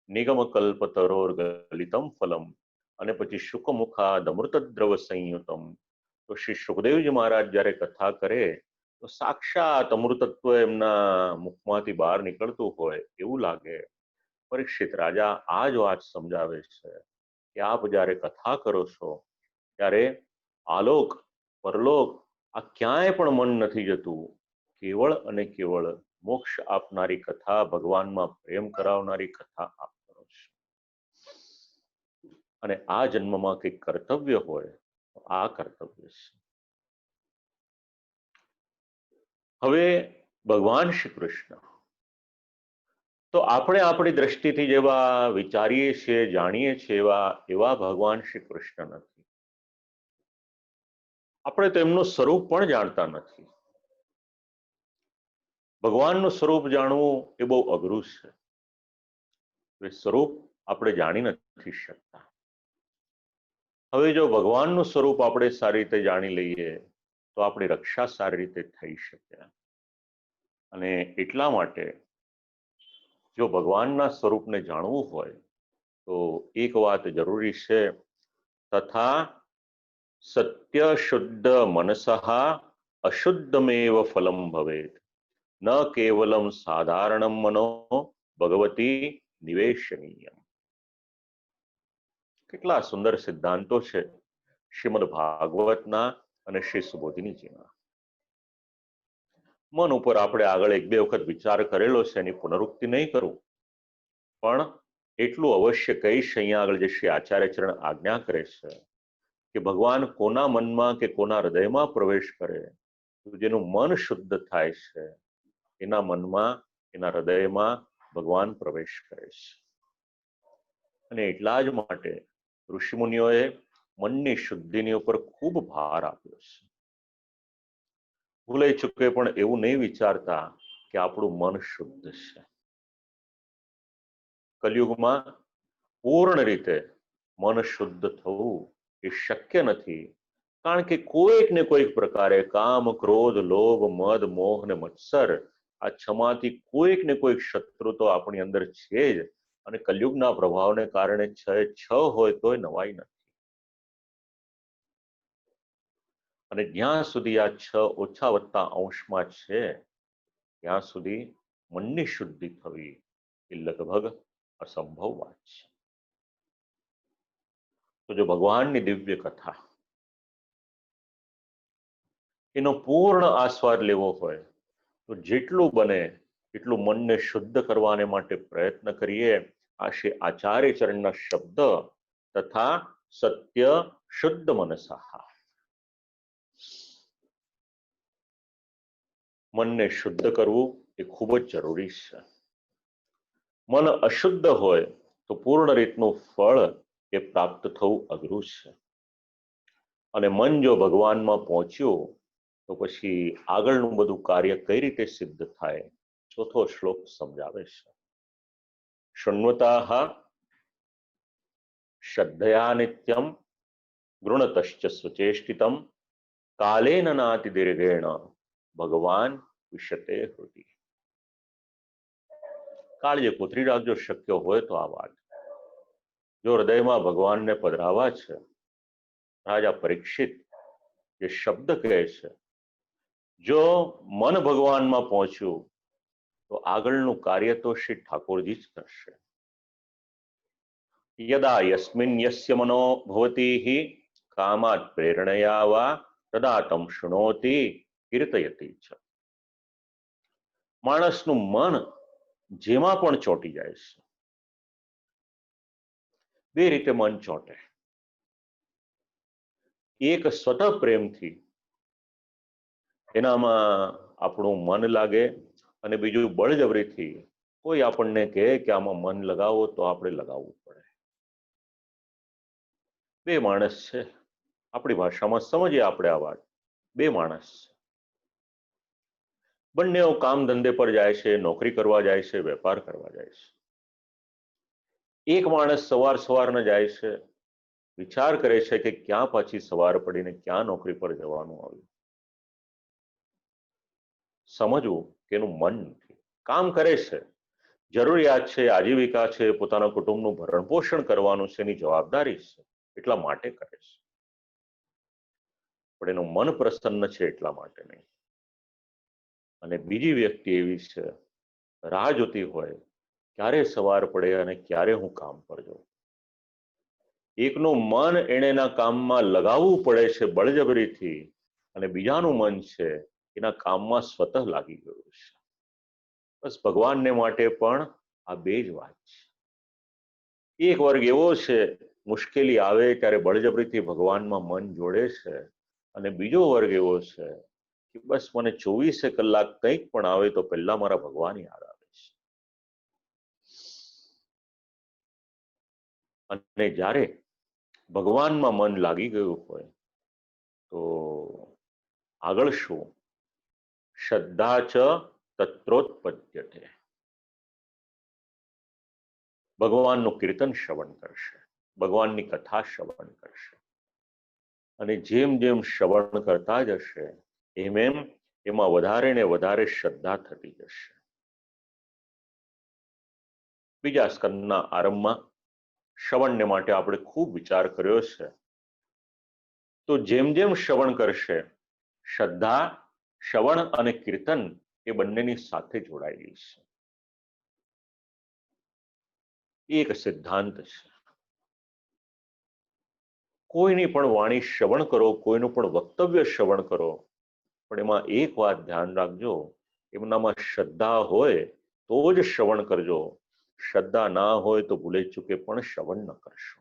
નિગમ કલ્પતરોર ગલિતમ ફલમ, અને પછી શુકમુખાદ અમૃતદ્રવ સંયુતમ. તો શ્રી સુખદેવજી મહારાજ જ્યારે કથા કરે તો સાક્ષાત અમૃતત્વ એમના મુખમાંથી બહાર નીકળતું હોય એવું લાગે. પરીક્ષિત રાજા આ જ વાત સમજાવે છે કે આપ જ્યારે કથા કરો છો ત્યારે આલોક પરલોક આ ક્યાંય પણ મન નથી જતું. કેવળ અને કેવળ મોક્ષ આપનારી કથા, ભગવાનમાં પ્રેમ કરાવનારી કથા આપ કરો છો. અને આ જન્મમાં કંઈક કર્તવ્ય હોય તો આ કર્તવ્ય છે. હવે ભગવાન શ્રી કૃષ્ણ તો આપણે આપણી દ્રષ્ટિથી જેવા વિચારીએ છીએ, જાણીએ છીએ એવા ભગવાન શ્રી કૃષ્ણ નથી. આપણે તેમનું સ્વરૂપ પણ જાણતા નથી. ભગવાનનું સ્વરૂપ જાણવું એ બહુ અઘરું છે. એ સ્વરૂપ આપણે જાણી નથી શકતા. હવે જો ભગવાનનું સ્વરૂપ આપણે સારી રીતે જાણી લઈએ તો આપણી રક્ષા સારી રીતે થઈ શકે. અને એટલા માટે જો ભગવાનના સ્વરૂપને જાણવું હોય તો એક વાત જરૂરી છે, તથા સત્ય શુદ્ધ મનસઃ અશુદ્ધમેવ ફલમ ભવેત ન કેવલમ સાધારણમ મનો ભગવતી નિવેશનીયમ. કેટલા સુંદર સિદ્ધાંતો છે શ્રીમદ ભાગવતના અને શ્રી સુબોધિનીજીના. મન ઉપર આપણે આગળ એક બે વખત વિચાર કરેલો છે, એની પુનરુક્તિ નહીં કરું, પણ એટલું અવશ્ય કહીશ અહીંયા આગળ જે શ્રી આચાર્ય ચરણ આજ્ઞા કરે છે કે ભગવાન કોના મનમાં કે કોના હૃદયમાં પ્રવેશ કરે, જેનું મન શુદ્ધ થાય છે એના મનમાં એના હૃદયમાં ભગવાન પ્રવેશ કરે છે. અને એટલા જ માટે ઋષિમુનિઓએ મનની શુદ્ધિની ઉપર ખૂબ ભાર આપ્યો છે. ભૂલાઈ ચૂકે પણ એવું નહીં વિચારતા કે આપણું મન શુદ્ધ છે. કલયુગમાં પૂર્ણ રીતે મન શુદ્ધ થવું એ શક્ય નથી, કારણ કે કોઈક ને કોઈક પ્રકારે કામ ક્રોધ લોભ મદ મોહ ને મત્સર આ છમાંથી કોઈક ને કોઈક શત્રુ તો આપણી અંદર છે જ, અને કલયુગના પ્રભાવને કારણે છ હોય તોય નવાઈ નથી. અને જ્યાં સુધી આ છ ઓછા વત્તા અંશમાં છે ત્યાં સુધી મનની શુદ્ધિ થવી એ લગભગ અસંભવ વાત છે. તો જો ભગવાનની દિવ્ય કથા એનો પૂર્ણ આસ્વાદ લેવો હોય તો જેટલું બને એટલું મનને શુદ્ધ કરવાને માટે પ્રયત્ન કરીએ. આ શ્રી આચાર્ય ચરણના શબ્દ તથા સત્ય શુદ્ધ મનસા. મનને શુદ્ધ કરવું એ ખૂબ જ જરૂરી છે. મન અશુદ્ધ હોય તો પૂર્ણ રીતનું ફળ એ પ્રાપ્ત થવું અઘરું છે. અને મન જો ભગવાનમાં પહોંચ્યું તો પછી આગળનું બધું કાર્ય કઈ રીતે સિદ્ધ થાય, ચોથો શ્લોક સમજાવે છે. શૃણ્વતાઃ શ્રદ્ધયા નિત્યમ ગૃણતશ્ચ સુચેષ્ટિતમ કાલેન નાતિ દીર્ઘેણ ભગવાન વિશતે હૃદિ. કાળજે કોતરી રાખજો, શક્ય હોય તો આ વાત. જો હૃદયમાં ભગવાનને પધરાવા છે, રાજા પરીક્ષિત જે શબ્દ કહે છે, જો મન ભગવાનમાં પહોંચ્યું તો આગળનું કાર્ય તો શ્રી ઠાકોરજી જ કરશે. યદા યસ્મિન યસ્ય મનો ભવતી કામાત પ્રેરણયા વા તદા તમ શૃણોતિ કીર્તયતિ ચ. માણસનું મન જેમાં પણ ચોંટી જાય છે. બે રીતે મન ચોંટે. એક સ્વતઃ પ્રેમથી એનામાં આપણું મન લાગે, અને બીજું બળજબરીથી કોઈ આપણને કહે કે આમાં મન લગાવો તો આપણે લગાવવું પડે. બે માણસ છે, આપણી ભાષામાં સમજીએ આપણે આ વાત. બે માણસ છે, બંનેઓ કામ ધંધે પર જાય છે, નોકરી કરવા જાય છે, વેપાર કરવા જાય છે. એક માણસ સવાર સવારના જાય છે, વિચાર કરે છે કે ક્યાં પાછી સવાર પડીને ક્યાં નોકરી પર જવાનું આવ્યું. સમજવું કે એનું મન નથી. કામ કરે છે, જરૂરિયાત છે, આજીવિકા છે, પોતાના કુટુંબનું ભરણ પોષણ કરવાનું છે, એની જવાબદારી છે, એટલા માટે કરે છે. પણ એનું મન પ્રસન્ન છે એટલા માટે નહીં. અને બીજી વ્યક્તિ એવી છે, રાહ જોતી હોય ક્યારે સવાર પડે અને ક્યારે હું કામ પર જાઉં. એકનું મન એના કામમાં લગાવવું પડે છે બળજબરીથી, અને બીજાનું મન છે એના કામમાં સ્વતઃ લાગી ગયું છે. બસ ભગવાનને માટે પણ આ બે જ વાત છે. એક વર્ગ એવો છે, મુશ્કેલી આવે ત્યારે બળજબરીથી ભગવાનમાં મન જોડે છે, અને બીજો વર્ગ એવો છે કે બસ મને 24 કલાક કંઈક પણ આવે તો પહેલા મારા ભગવાન યાદ આવે છે. અને જ્યારે ભગવાનમાં મન લાગી ગયું હોય તો આગળ શું? શ્રદ્ધા ચ તત્રોત્પદ્યતે. ભગવાનનું કીર્તન શ્રવણ કરશે, ભગવાનની કથા શ્રવણ કરશે, અને જેમ જેમ શ્રવણ કરતા જશે એમ એમ એમાં વધારે ને વધારે શ્રદ્ધા થતી જશે. બીજા સ્કંદના આરંભમાં શ્રવણને માટે આપણે ખૂબ વિચાર કર્યો છે તો જેમ જેમ શ્રવણ કરશે, શ્રદ્ધા, શ્રવણ અને કીર્તન એ બંનેની સાથે જોડાયેલી છે. એક સિદ્ધાંત છે. કોઈની પણ વાણી શ્રવણ કરો, કોઈનું પણ વક્તવ્ય શ્રવણ કરો, પણ એમાં એક વાત ધ્યાન રાખજો, એમનામાં શ્રદ્ધા હોય તો જ શ્રવણ કરજો, શ્રદ્ધા ના હોય તો ભૂલે ચૂકે પણ શ્રવણ ન કરશો.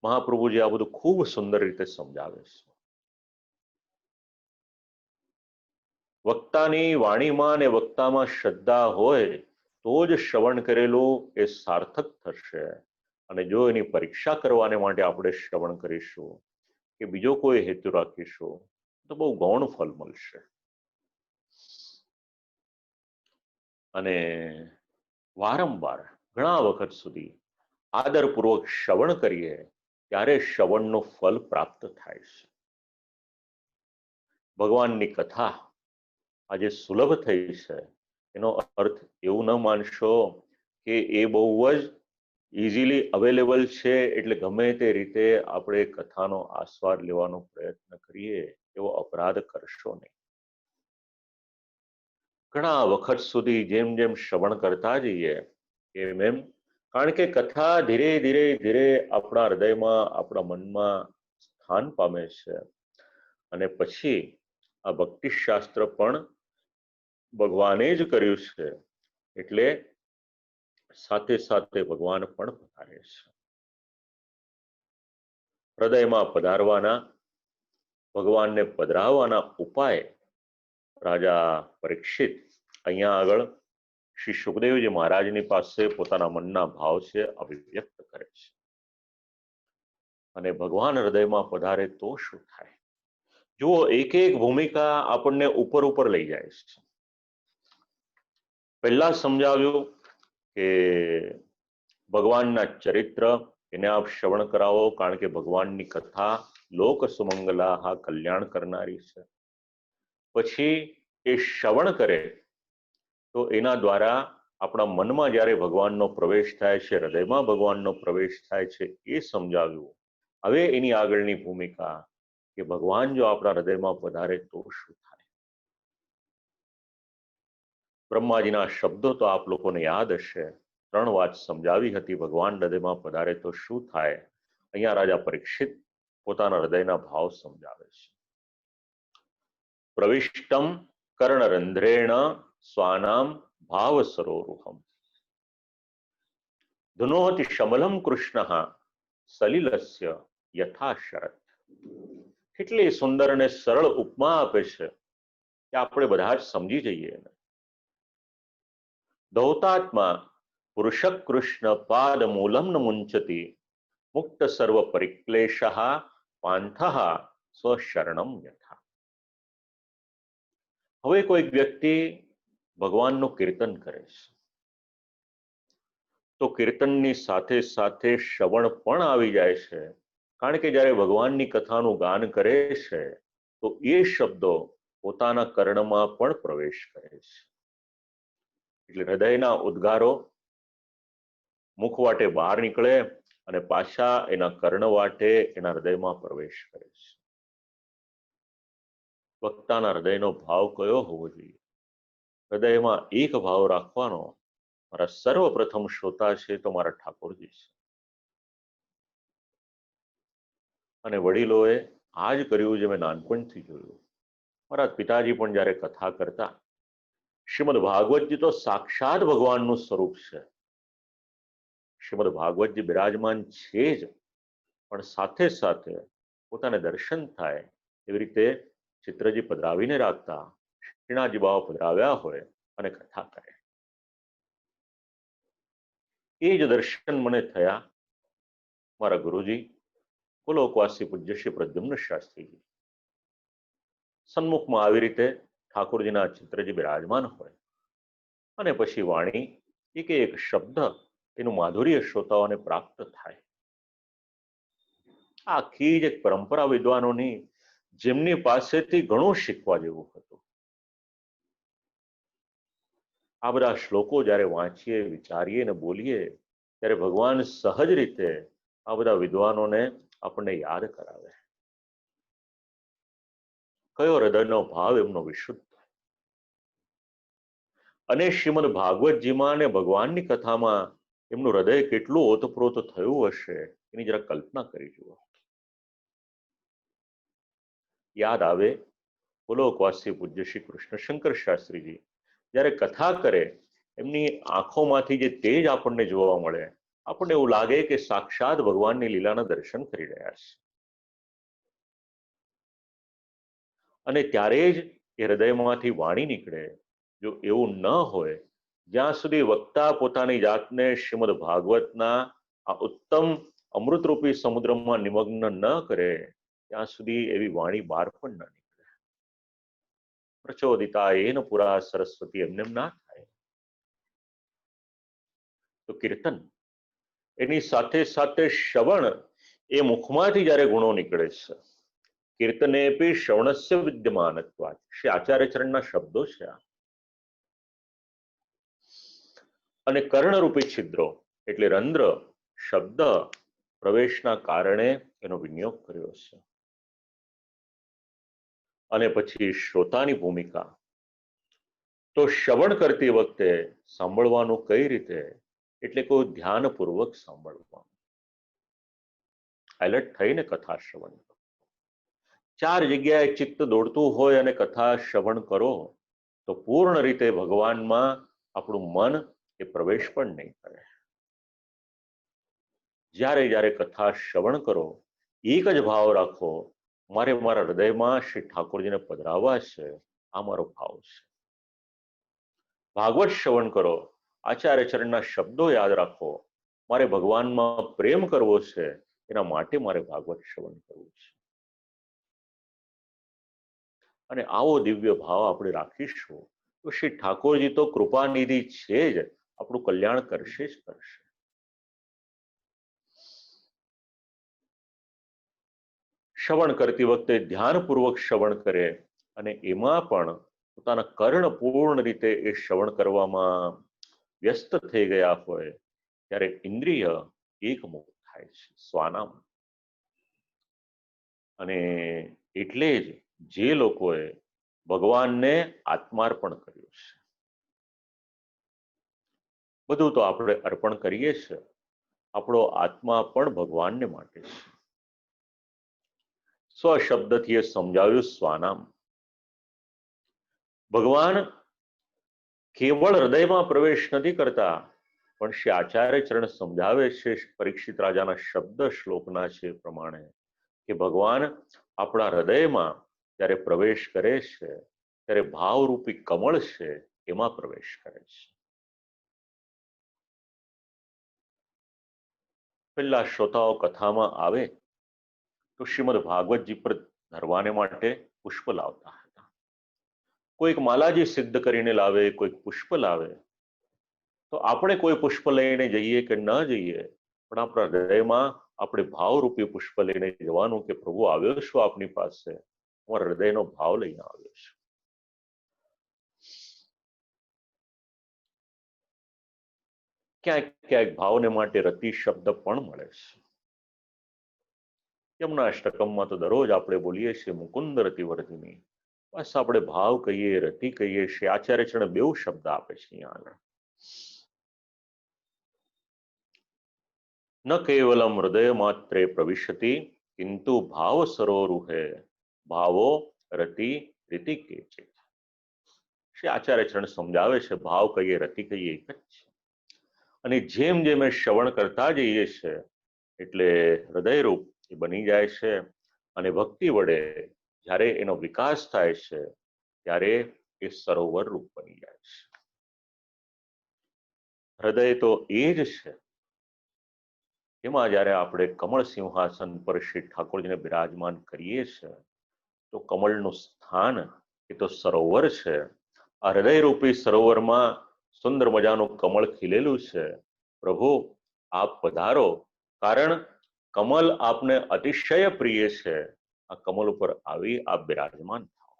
મહાપ્રભુજી આ બધું ખૂબ સુંદર રીતે સમજાવે છે. વક્તાની વાણીમાં અને વક્તામાં શ્રદ્ધા હોય તો જ શ્રવણ કરેલું એ સાર્થક થશે. અને જો એની પરીક્ષા કરવાને માટે આપણે શ્રવણ કરીશું કે બીજો કોઈ હેતુ રાખીશું તો બહુ ગૌણ ફળ મળશે. અને વારંવાર ઘણા વખત સુધી આદરપૂર્વક શ્રવણ કરીએ ત્યારે શ્રવણનું ફળ પ્રાપ્ત થાય છે. ભગવાનની કથા આજે સુલભ થઈ છે એનો અર્થ એવું ન માનશો કે એ બહુ જ ઇઝીલી અવેલેબલ છે એટલે ગમે તે રીતે આપણે કથાનો આસ્વાદ લેવાનો પ્રયત્ન કરીએ એવો અપરાધ કરશો નહીં. ઘણા વખત સુધી જેમ જેમ શ્રવણ કરતા જઈએ એમ કારણ કે કથા ધીરે ધીરે ધીરે આપણા હૃદયમાં, આપણા મનમાં સ્થાન પામે છે. અને પછી આ ભક્તિ શાસ્ત્ર પણ ભગવાને જ કર્યું છે એટલે સાથે સાથે ભગવાન પણ પધારે છે. હૃદયમાં પધારવાના, ભગવાનને પધરાવવાના ઉપાય રાજા પરીક્ષિત અહીંયા આગળ શ્રી સુખદેવજી મહારાજની પાસે પોતાના મનના ભાવ છે અભિવ્યક્ત કરે છે. અને ભગવાન હૃદયમાં પધારે તો શું થાય? જુઓ, એક એક ભૂમિકા આપણને ઉપર ઉપર લઈ જાય છે. પહેલા સમજાવ્યું કે ભગવાનના ચરિત્ર એને આપ શ્રવણ કરાવો કારણ કે ભગવાનની કથા લોક સુમંગલા કલ્યાણ કરનારી છે. પછી એ શ્રવણ કરે તો એના દ્વારા આપણા મનમાં જ્યારે ભગવાનનો પ્રવેશ થાય છે, હૃદયમાં ભગવાનનો પ્રવેશ થાય છે, એ સમજાવ્યું. હવે એની આગળની ભૂમિકા કે ભગવાન જો આપણા હૃદયમાં પધારે તો શું થાય? બ્રહ્માજીના શબ્દો તો આપ લોકોને યાદ હશે. 3 વાત સમજાવી હતી. ભગવાન હૃદયમાં પધારે તો શું થાય? અહીંયા રાજા પરીક્ષિત પોતાના હૃદયના ભાવ સમજાવે છે. પ્રવિષ્ટમ કર્ણરંધ્રેણ સ્વાનામ ભાવ સરોરુહમ ધુનોતિ શમલમ કૃષ્ણ સલિલસ્ય યથા શરત. કેટલી સુંદર અને સરળ ઉપમા આપે છે કે આપણે બધા જ સમજી જઈએ. દૌતાત્મા પુરુષ કૃષ્ણ પાદ મૂલમ ન મુંચતી મુક્ત સર્વ પરિક્લેશ પાંથ સ્વશરણમ યથા. હવે કોઈક વ્યક્તિ ભગવાનનું કીર્તન કરે છે તો કીર્તનની સાથે સાથે શ્રવણ પણ આવી જાય છે. કારણ કે જ્યારે ભગવાનની કથાનું ગાન કરે છે તો એ શબ્દો પોતાના કર્ણમાં પણ પ્રવેશ કરે છે. એટલે હૃદયના ઉદ્ગારો મુખ વાટે બહાર નીકળે અને પાછા એના કર્ણ વાટે એના હૃદયમાં પ્રવેશ કરે છે. વક્તાના હૃદયનો ભાવ કયો હોવો જોઈએ? હૃદયમાં એક ભાવ રાખવાનો. મારા સર્વપ્રથમ શ્રોતા છે તો મારા ઠાકોરજી છે. અને વડીલોએ આ જ કર્યું જે મેં નાનપણથી જોયું. મારા પિતાજી પણ જ્યારે કથા કરતા, શ્રીમદ ભાગવતજી તો સાક્ષાત ભગવાનનું સ્વરૂપ છે. શ્રીમદ ભાગવતજી બિરાજમાન છે જ, પણ સાથે સાથે પોતાને દર્શન થાય એવી રીતે ચિત્રજી પધરાવીને રાખતા. શ્રીનાથજી બાવા પધરાવ્યા હોય અને કથા કરે. એ જ દર્શન મને થયા મારા ગુરુજી ગોલોકવાસી પૂજ્ય શ્રી પ્રદ્યુમ્ન શાસ્ત્રીજી. સન્મુખમાં આવી રીતે ઠાકોરજીના ચિત્રજી બિરાજમાન હોય અને પછી વાણી એક એક શબ્દ એનું માધુર્ય શ્રોતાઓને પ્રાપ્ત થાય. આખી જ એક પરંપરા વિદ્વાનોની જેમની પાસેથી ઘણું શીખવા જેવું હતું. આ બધા શ્લોકો જ્યારે વાંચીએ, વિચારીએ ને બોલીએ ત્યારે ભગવાન સહજ રીતે આ બધા વિદ્વાનોને આપણને યાદ કરાવે. કયો હૃદયનો ભાવ એમનો વિશુદ્ધ. અને શ્રીમદ ભાગવતજીમાં અને ભગવાનની કથામાં એમનું હૃદય કેટલું ઓતપ્રોત થયું હશે એની જરા કલ્પના કરી જુઓ. યાદ આવે પુલોકવાસી પૂજ્ય શ્રી કૃષ્ણશંકર શાસ્ત્રીજી જ્યારે કથા કરે, એમની આંખોમાંથી જે તેજ આપણને જોવા મળે, આપણને એવું લાગે કે સાક્ષાત ભગવાનની લીલાના દર્શન કરી રહ્યા છે. અને ત્યારે જ એ હૃદયમાંથી વાણી નીકળે. જો એવું ન હોય, જ્યાં સુધી વક્તા પોતાની જાતને શ્રીમદ ભાગવતના આ ઉત્તમ અમૃતરૂપી સમુદ્રમાં નિમગ્ન ન કરે, ત્યાં સુધી એવી વાણી બહાર પણ ન નીકળે. પ્રચોદિતા એન પુરા સરસ્વતી એમને ના થાય. તો કીર્તન એની સાથે સાથે શ્રવણ, એ મુખમાંથી જ્યારે ગુણો નીકળે છે. કીર્તનેપી શ્રવણસ્ય વિદ્યમાનત્વાत्, શ્રી આચાર્ય ચરણના શબ્દો છે આ. અને કર્ણરૂપી છિદ્રો એટલે રંધ્ર શબ્દ પ્રવેશના કારણે એનો વિનિયોગ કર્યો છે. અને પછી શ્રોતાની ભૂમિકા, તો શ્રવણ કરતી વખતે સાંભળવાનું કઈ રીતે, એટલે કોઈ ધ્યાનપૂર્વક સાંભળવાનું. એલર્ટ થઈને કથા શ્રવણ કરો. 4 જગ્યાએ ચિત્ત દોડતું હોય અને કથા શ્રવણ કરો તો પૂર્ણ રીતે ભગવાનમાં આપણું મન એ પ્રવેશ પણ નહીં કરે. જ્યારે જ્યારે કથા શ્રવણ કરો, એક જ ભાવ રાખો, મારે મારા હૃદયમાં શ્રી ઠાકોરજીને પધરાવવા છે, આ મારો ભાવ છે. ભાગવત શ્રવણ કરો, આચાર્ય ચરણના શબ્દો યાદ રાખો, મારે ભગવાનમાં પ્રેમ કરવો છે, એના માટે મારે ભાગવત શ્રવણ કરવું છે. અને આવો દિવ્ય ભાવ આપણે રાખીશું તો શ્રી ઠાકોરજી તો કૃપાનિધિ છે જ, આપણું કલ્યાણ કરશે જ કરશે. શ્રવણ કરતી વખતે ધ્યાનપૂર્વક શ્રવણ કરે, અને એમાં પણ પોતાના કર્ણ પૂર્ણ રીતે એ શ્રવણ કરવામાં વ્યસ્ત થઈ ગયા હોય, ત્યારે ઇન્દ્રિય એકમુખ થાય છે, સ્વાનામ. અને એટલે જ જે લોકોએ ભગવાનને આત્માર્પણ કર્યું છે, બધું તો આપણે અર્પણ કરીએ છીએ, આપણો આત્મા પણ ભગવાનને માટે છે. સ્વશબ્દથી એ સમજાવ્યું સ્વાનામ. ભગવાન કેવળ હૃદયમાં પ્રવેશ નથી કરતા, પણ શ્રી આચાર્ય ચરણ સમજાવે છે પરીક્ષિત રાજાના શબ્દ શ્લોકના છે પ્રમાણે, કે ભગવાન આપણા હૃદયમાં જ્યારે પ્રવેશ કરે છે, ત્યારે ભાવરૂપી કમળ છે એમાં પ્રવેશ કરે છે. પેલા શ્રોતાઓ કથામાં આવે તો શ્રીમદ ભાગવતજી પર ધરવાને માટે પુષ્પ લાવતા હતા. કોઈક માલાજી સિદ્ધ કરીને લાવે, કોઈક પુષ્પ લાવે. તો આપણે કોઈ પુષ્પ લઈને જઈએ કે ન જઈએ, પણ આપણા હૃદયમાં આપણે ભાવરૂપી પુષ્પ લઈને જવાનું, કે પ્રભુ આવ્યો છું આપની પાસે, અમારા હૃદયનો ભાવ લઈને આવ્યો છું. ક્યાંક ક્યાંક ભાવને માટે રતિ શબ્દ પણ મળે છે. યમુનાષ્ટકમમાં તો દરરોજ આપણે બોલીએ છીએ મુકુંદ રતિવર્ધિની. બસ આપણે ભાવ કહીએ, રતિ કહીએ, શ્રી આચાર્ય ચરણ બેઉ શબ્દ આપે છે અહીંયા આગળ. ન કેવલમ હૃદય માત્રે પ્રવિશતિ, કિંતુ ભાવ સરોરુહે ભાવો રતિ રીતિ કે છે. શ્રી આચાર્ય ચરણ સમજાવે છે, ભાવ કહીએ, રતિ કહીએ, એક જ છે. અને જેમ જેમ એ શ્રવણ કરતા જઈએ છે, એટલે હૃદયરૂપ એ બની જાય છે. અને ભક્તિ વડે જ્યારે એનો વિકાસ થાય છે, ત્યારે એ સરોવર રૂપ બની જાય છે. હૃદય તો એ જ છે. એમાં જ્યારે આપણે કમળ સિંહાસન પર શ્રી ઠાકોરજીને બિરાજમાન કરીએ છીએ, તો કમળનું સ્થાન એ તો સરોવર છે. આ હૃદયરૂપી સરોવરમાં સુંદર મજાનું કમળ ખીલેલું છે. પ્રભુ આપ પધારો, કારણ કમલ આપને અતિશય પ્રિય છે. આ કમલ ઉપર આવી આપ બિરાજમાન થાઓ.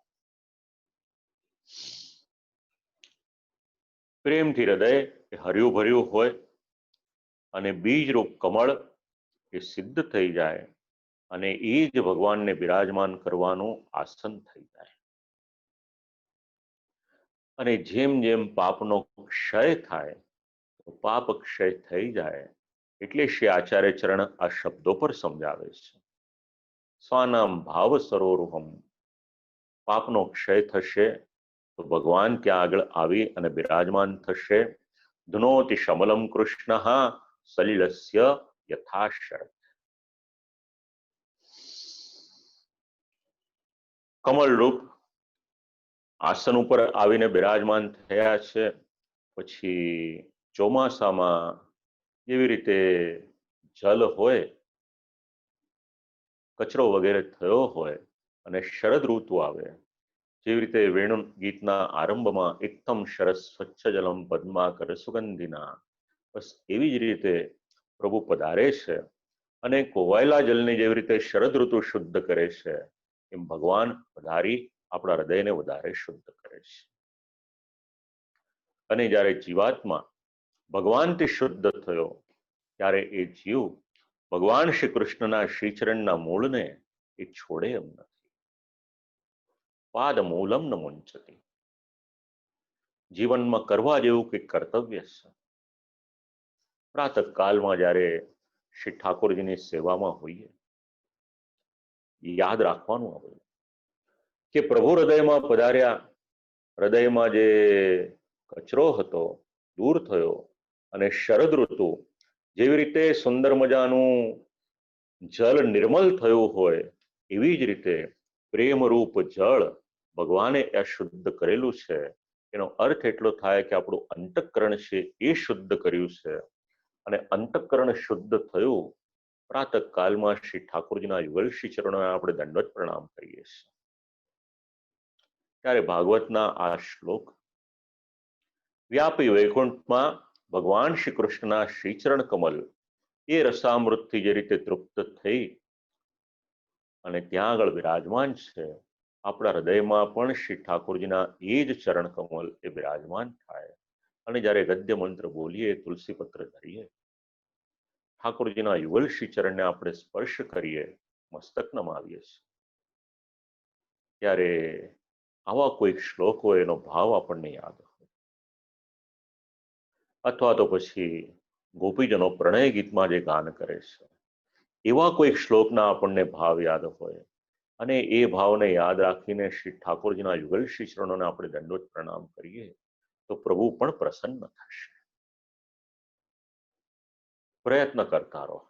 પ્રેમથી હૃદય એ હર્યું ભર્યું હોય, અને બીજરૂપ કમળ એ સિદ્ધ થઈ જાય અને એ જ ભગવાનને બિરાજમાન કરવાનું આસન થઈ જાય. અને જેમ જેમ પાપનો ક્ષય થાય, પાપ ક્ષય થઈ જાય એટલે શ્રી આચાર્ય ચરણ આ શબ્દો પર સમજાવે છે. સ્વાનામ ભાવ સરોરુહમ. પાપનો ક્ષય થશે તો ભગવાન ત્યાં આગળ આવી અને બિરાજમાન થશે. ધુનોતિ શમલમ કૃષ્ણ સલિલસ્ય યથાશરત. કમલરૂપ આસન ઉપર આવીને બિરાજમાન થયા છે. પછી ચોમાસામાં જેવી રીતે જલ હોય, કચરો વગેરે થયો હોય અને શરદ ઋતુ આવે, જેવી રીતે વેણુ ગીતના આરંભમાં એકદમ શરદ સ્વચ્છ જલમ પદ્માકર સુગંધિના, બસ એવી જ રીતે પ્રભુ પધારે છે અને કોવાયેલા જલને જેવી રીતે શરદ ઋતુ શુદ્ધ કરે છે, એમ ભગવાન પધારી આપણા હૃદયને વધારે શુદ્ધ કરે છે. અને જ્યારે જીવાત્મા ભગવાનથી શુદ્ધ થયો ત્યારે એ જીવ ભગવાન શ્રી કૃષ્ણના શ્રીચરણના મૂળને એ છોડે એમ નથી. પાદ મૂલમ ન મુંચતી. જીવનમાં કરવા જેવું કંઈક કર્તવ્ય છે. પ્રાતઃકાલમાં જ્યારે શ્રી ઠાકોરજીની સેવામાં હોઈએ, યાદ રાખવાનું આવે કે પ્રભુ હૃદયમાં પધાર્યા, હૃદયમાં જે કચરો હતો દૂર થયો અને શરદ ઋતુ જેવી રીતે સુંદર મજાનું જલ નિર્મલ થયું હોય, એવી જ રીતે પ્રેમરૂપ જળ ભગવાને અશુદ્ધ કરેલું છે. એનો અર્થ એટલો થાય કે આપણું અંતઃકરણ છે એ શુદ્ધ કર્યું છે. અને અંતઃકરણ શુદ્ધ થયું. પ્રાતઃકાલમાં શ્રી ઠાકોરજીના યુગલ શ્રી ચરણોને આપણે દંડવત પ્રણામ કરીએ છીએ. ત્યારે ભાગવતના આ શ્લોક વ્યાપી વૈકુંઠમાં ભગવાન શ્રી કૃષ્ણના શ્રીચરણ કમલ એ રસામૃતથી જે રીતે તૃપ્ત થઈ અને ત્યાં આગળ બિરાજમાન છે, આપણા હૃદયમાં પણ શ્રી ઠાકોરજીના એ જ ચરણ કમલ એ બિરાજમાન થાય. અને જ્યારે ગદ્ય મંત્ર બોલીએ, તુલસી પત્ર ધરીએ, ઠાકોરજીના યુગલ શ્રી ચરણને આપણે સ્પર્શ કરીએ, મસ્તક નમાવીએ છીએ, ત્યારે આવા કોઈક શ્લોક હોય એનો ભાવ આપણને યાદ હોય, અથવા તો પછી ગોપીજનો પ્રણય ગીતમાં જે ગાન કરે છે એવા કોઈક શ્લોકના આપણને ભાવ યાદ હોય અને એ ભાવને યાદ રાખીને શ્રી ઠાકોરજીના યુગલ શ્રી ચરણોને આપણે દંડવત પ્રણામ કરીએ તો પ્રભુ પણ પ્રસન્ન થશે. પ્રયત્ન કરતા રહો,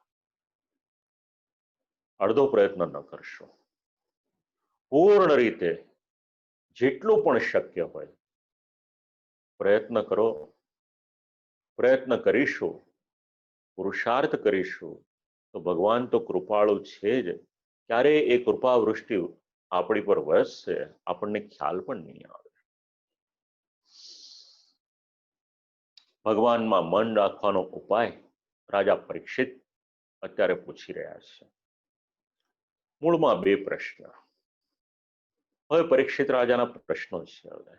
અડધો પ્રયત્ન ન કરશો. પૂર્ણ રીતે જેટલું પણ શક્ય હોય પ્રયત્ન કરો. પ્રયત્ન કરીશું, પુરુષાર્થ કરીશું તો ભગવાન તો કૃપાળુ છે જ. ક્યારે એ કૃપા વૃષ્ટિ આપણી પર વરસશે આપણને ખ્યાલ પણ નહીં આવે. ભગવાનમાં મન રાખવાનો ઉપાય રાજા પરીક્ષિત અત્યારે પૂછી રહ્યા છે. મૂળમાં બે પ્રશ્ન. હવે પરીક્ષિત રાજાના પ્રશ્નો છે. હવે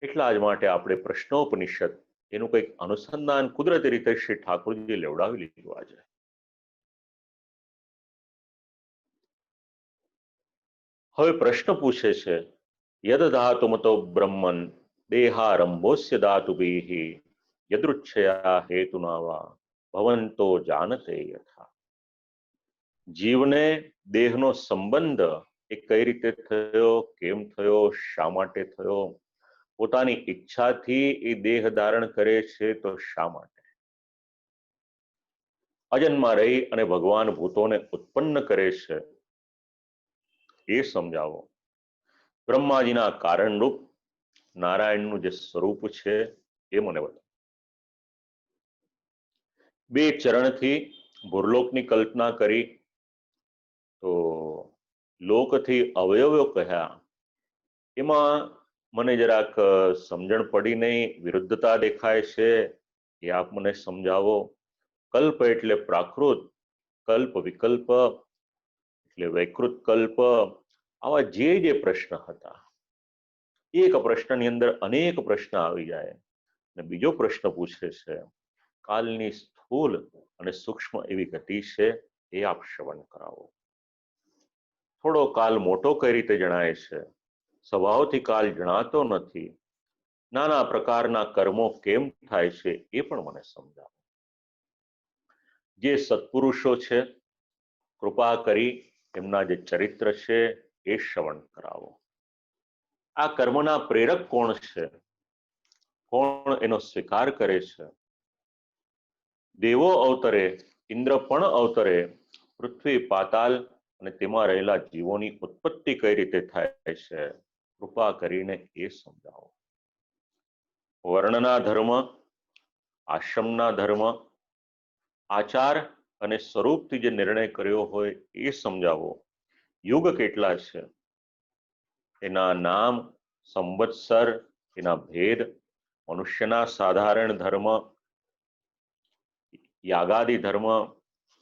એટલા જ માટે આપણે પ્રશ્નોપનિષદ એનું કંઈક અનુસંધાન કુદરતી રીતે શ્રી ઠાકોરજી લેવડાવી લીધું. આજે હવે પ્રશ્ન પૂછે છે, યદ ધાતુમતો બ્રહ્મન દેહારંભોસ્ય ધાતુભીઃ યદૃચ્છયા હેતુના વા ભવંતો જાનતે યથા. જીવને દેહનો સંબંધ એ કઈ રીતે થયો, કેમ થયો, શા માટે થયો? પોતાની ઈચ્છાથી એ દેહ ધારણ કરે છે તો શા માટે? અજન્મા રહી અને ભગવાન ભૂતોને ઉત્પન્ન કરે છે એ સમજાવો. બ્રહ્માજીના કારણરૂપ નારાયણનું જે સ્વરૂપ છે એ મને બતાવો. બે ચરણથી ભૂરલોકની કલ્પના કરી તો લોકથી અવયવો કહ્યા, એમાં મને જરાક સમજણ પડી નહીં, વિરુદ્ધતા દેખાય છે, એ આપ મને સમજાવો. કલ્પ એટલે પ્રાકૃત, કલ્પ વિકલ્પ એટલે વૈકૃત કલ્પ, આવા જે પ્રશ્ન હતા, એક પ્રશ્નની અંદર અનેક પ્રશ્ન આવી જાય. અને બીજો પ્રશ્ન પૂછે છે, કાલની સ્થૂલ અને સૂક્ષ્મ એવી ગતિ છે એ આપ શ્રવણ કરાવો. થોડો કાલ મોટો કઈ રીતે જણાય છે, સ્વભાવથી કાલ જણાતો નથી, નાના પ્રકારના કર્મો કેમ થાય છે એ પણ મને સમજાવો. જે સત્પુરુષો છે કૃપા કરી એમના જે ચરિત્ર છે એ શ્રવણ કરાવો. આ કર્મના પ્રેરક કોણ છે, કોણ એનો સ્વીકાર કરે છે? દેવો અવતરે, ઇન્દ્ર પણ અવતરે, પૃથ્વી પાતાલ અને તેમાં રહેલા જીવોની ઉત્પત્તિ કઈ રીતે થાય છે, કૃપા કરીને એ સમજાવો. વર્ણના ધર્મ, આશ્રમના ધર્મ, આચાર અને સ્વરૂપથી જે નિર્ણય કર્યો હોય એ સમજાવો. યુગ કેટલા છે, એના નામ, સંવત્સર, એના ભેદ, મનુષ્યના સાધારણ ધર્મ, યાગાદિ ધર્મ,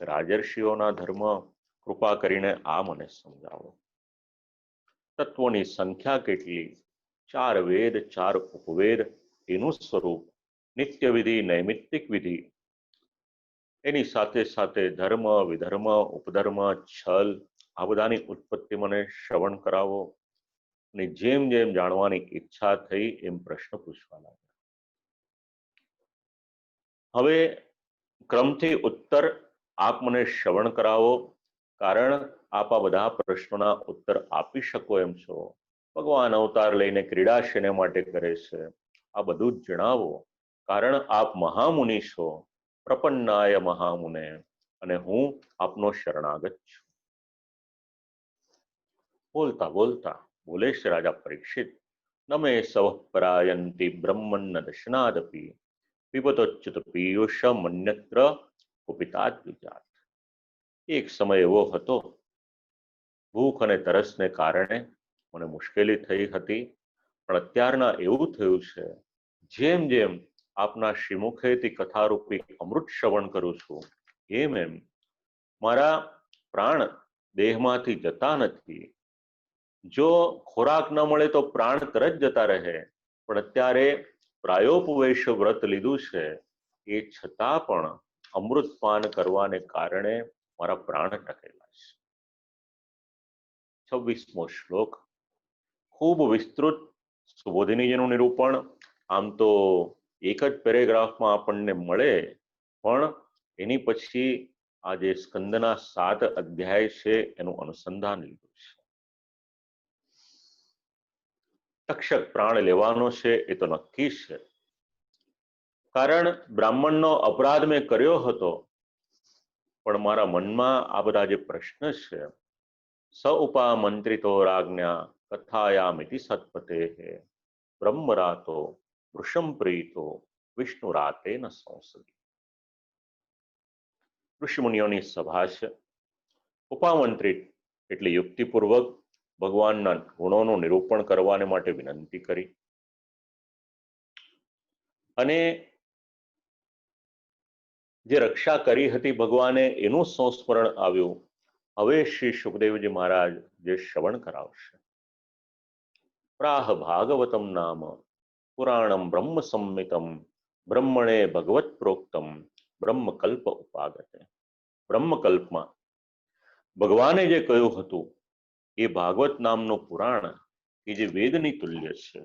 રાજર્ષિઓના ધર્મ, કૃપા કરીને આ મને સમજાવો. તત્વોની સંખ્યા કેટલી, 4 વેદ 4 ઉપવેદ, એનું સ્વરૂપ, નિત્ય વિધિ, નૈમિત્તિક વિધિ, એની સાથે સાથે ધર્મ, વિધર્મ, ઉપધર્મ, છલ, આ બધાની ઉત્પત્તિ મને શ્રવણ કરાવો. અને જેમ જેમ જાણવાની ઈચ્છા થઈ એમ પ્રશ્ન પૂછવા લાગ્યા. હવે ક્રમથી ઉત્તર આપ મને શ્રવણ કરાવો, કારણ આપ આ બધા પ્રશ્નોના ઉત્તર આપી શકો એમ છો. ભગવાન અવતાર લઈને ક્રીડા શેને માટે કરે છે, આ બધું જ જણાવો, કારણ આપ મહામુનિ છો, પ્રપન્નાય મહામુને, અને હું આપનો શરણાગત છું. બોલતા બોલતા બોલે છે રાજા પરીક્ષિત, નમે સવ પરાયંતિ બ્રહ્મન્ન દર્શનાદપી, પીબતોચ્યુત પીયુષ મન્યત્ર કુપિતાદ વિજાત. એક સમય એવો હતો, ભૂખ અને તરસને કારણે મને મુશ્કેલી થઈ હતી, પણ અત્યારના એવું થયું છે, જેમ જેમ આપના શ્રીમુખેથી કથારૂપી અમૃત શ્રવણ કરું છું, એમ એમ મારા પ્રાણ દેહમાંથી જતા નથી. જો ખોરાક ન મળે તો પ્રાણ તરત જતા રહે, પણ અત્યારે પ્રાયોપવેશ વ્રત લીધું છે, એ છતાં પણ અમૃતપાન કરવાને કારણે મારા પ્રાણ ટકેલા છે. 26મો શ્લોક ખૂબ વિસ્તૃત સુબોધિનીજીનું નિરૂપણ. આમ તો એક જ પેરેગ્રાફમાં આપણને મળે, પણ એની પછી આ જે સ્કંદના 7 અધ્યાય છે એનું અનુસંધાન લીધું છે. તક્ષક પ્રાણ લેવાનો છે એ તો નક્કી છે, કારણ બ્રાહ્મણનો અપરાધ મેં કર્યો હતો, પણ મારા મનમાં આ બધા જે પ્રશ્ન છે, સ ઉપામંત્રિતો રાજ્ઞા કથાયામિતિ સત્પતે, બ્રહ્મરાતો વૃષમ પ્રીતો વિષ્ણુ રાતે ન સંસદી. ઋષિમુનિઓની સભા છે, ઉપામંત્રિત એટલે યુક્તિપૂર્વક ભગવાનના ગુણોનું નિરૂપણ કરવાને માટે વિનંતી કરી, અને જે રક્ષા કરી હતી ભગવાને એનું સંસ્મરણ આવ્યું. હવે શ્રી સુખદેવજી મહારાજ જે શ્રવણ કરાવશે. પ્રાહ ભાગવતમ નામ પુરાણમ બ્રહ્મ સંમિતમ, બ્રહ્મણે ભગવત પ્રોક્તમ, બ્રહ્મકલ્પ ઉપાગતે. બ્રહ્મકલ્પમાં ભગવાને જે કહ્યું હતું એ ભાગવત નામનું પુરાણ, એ જે વેદની તુલ્ય છે,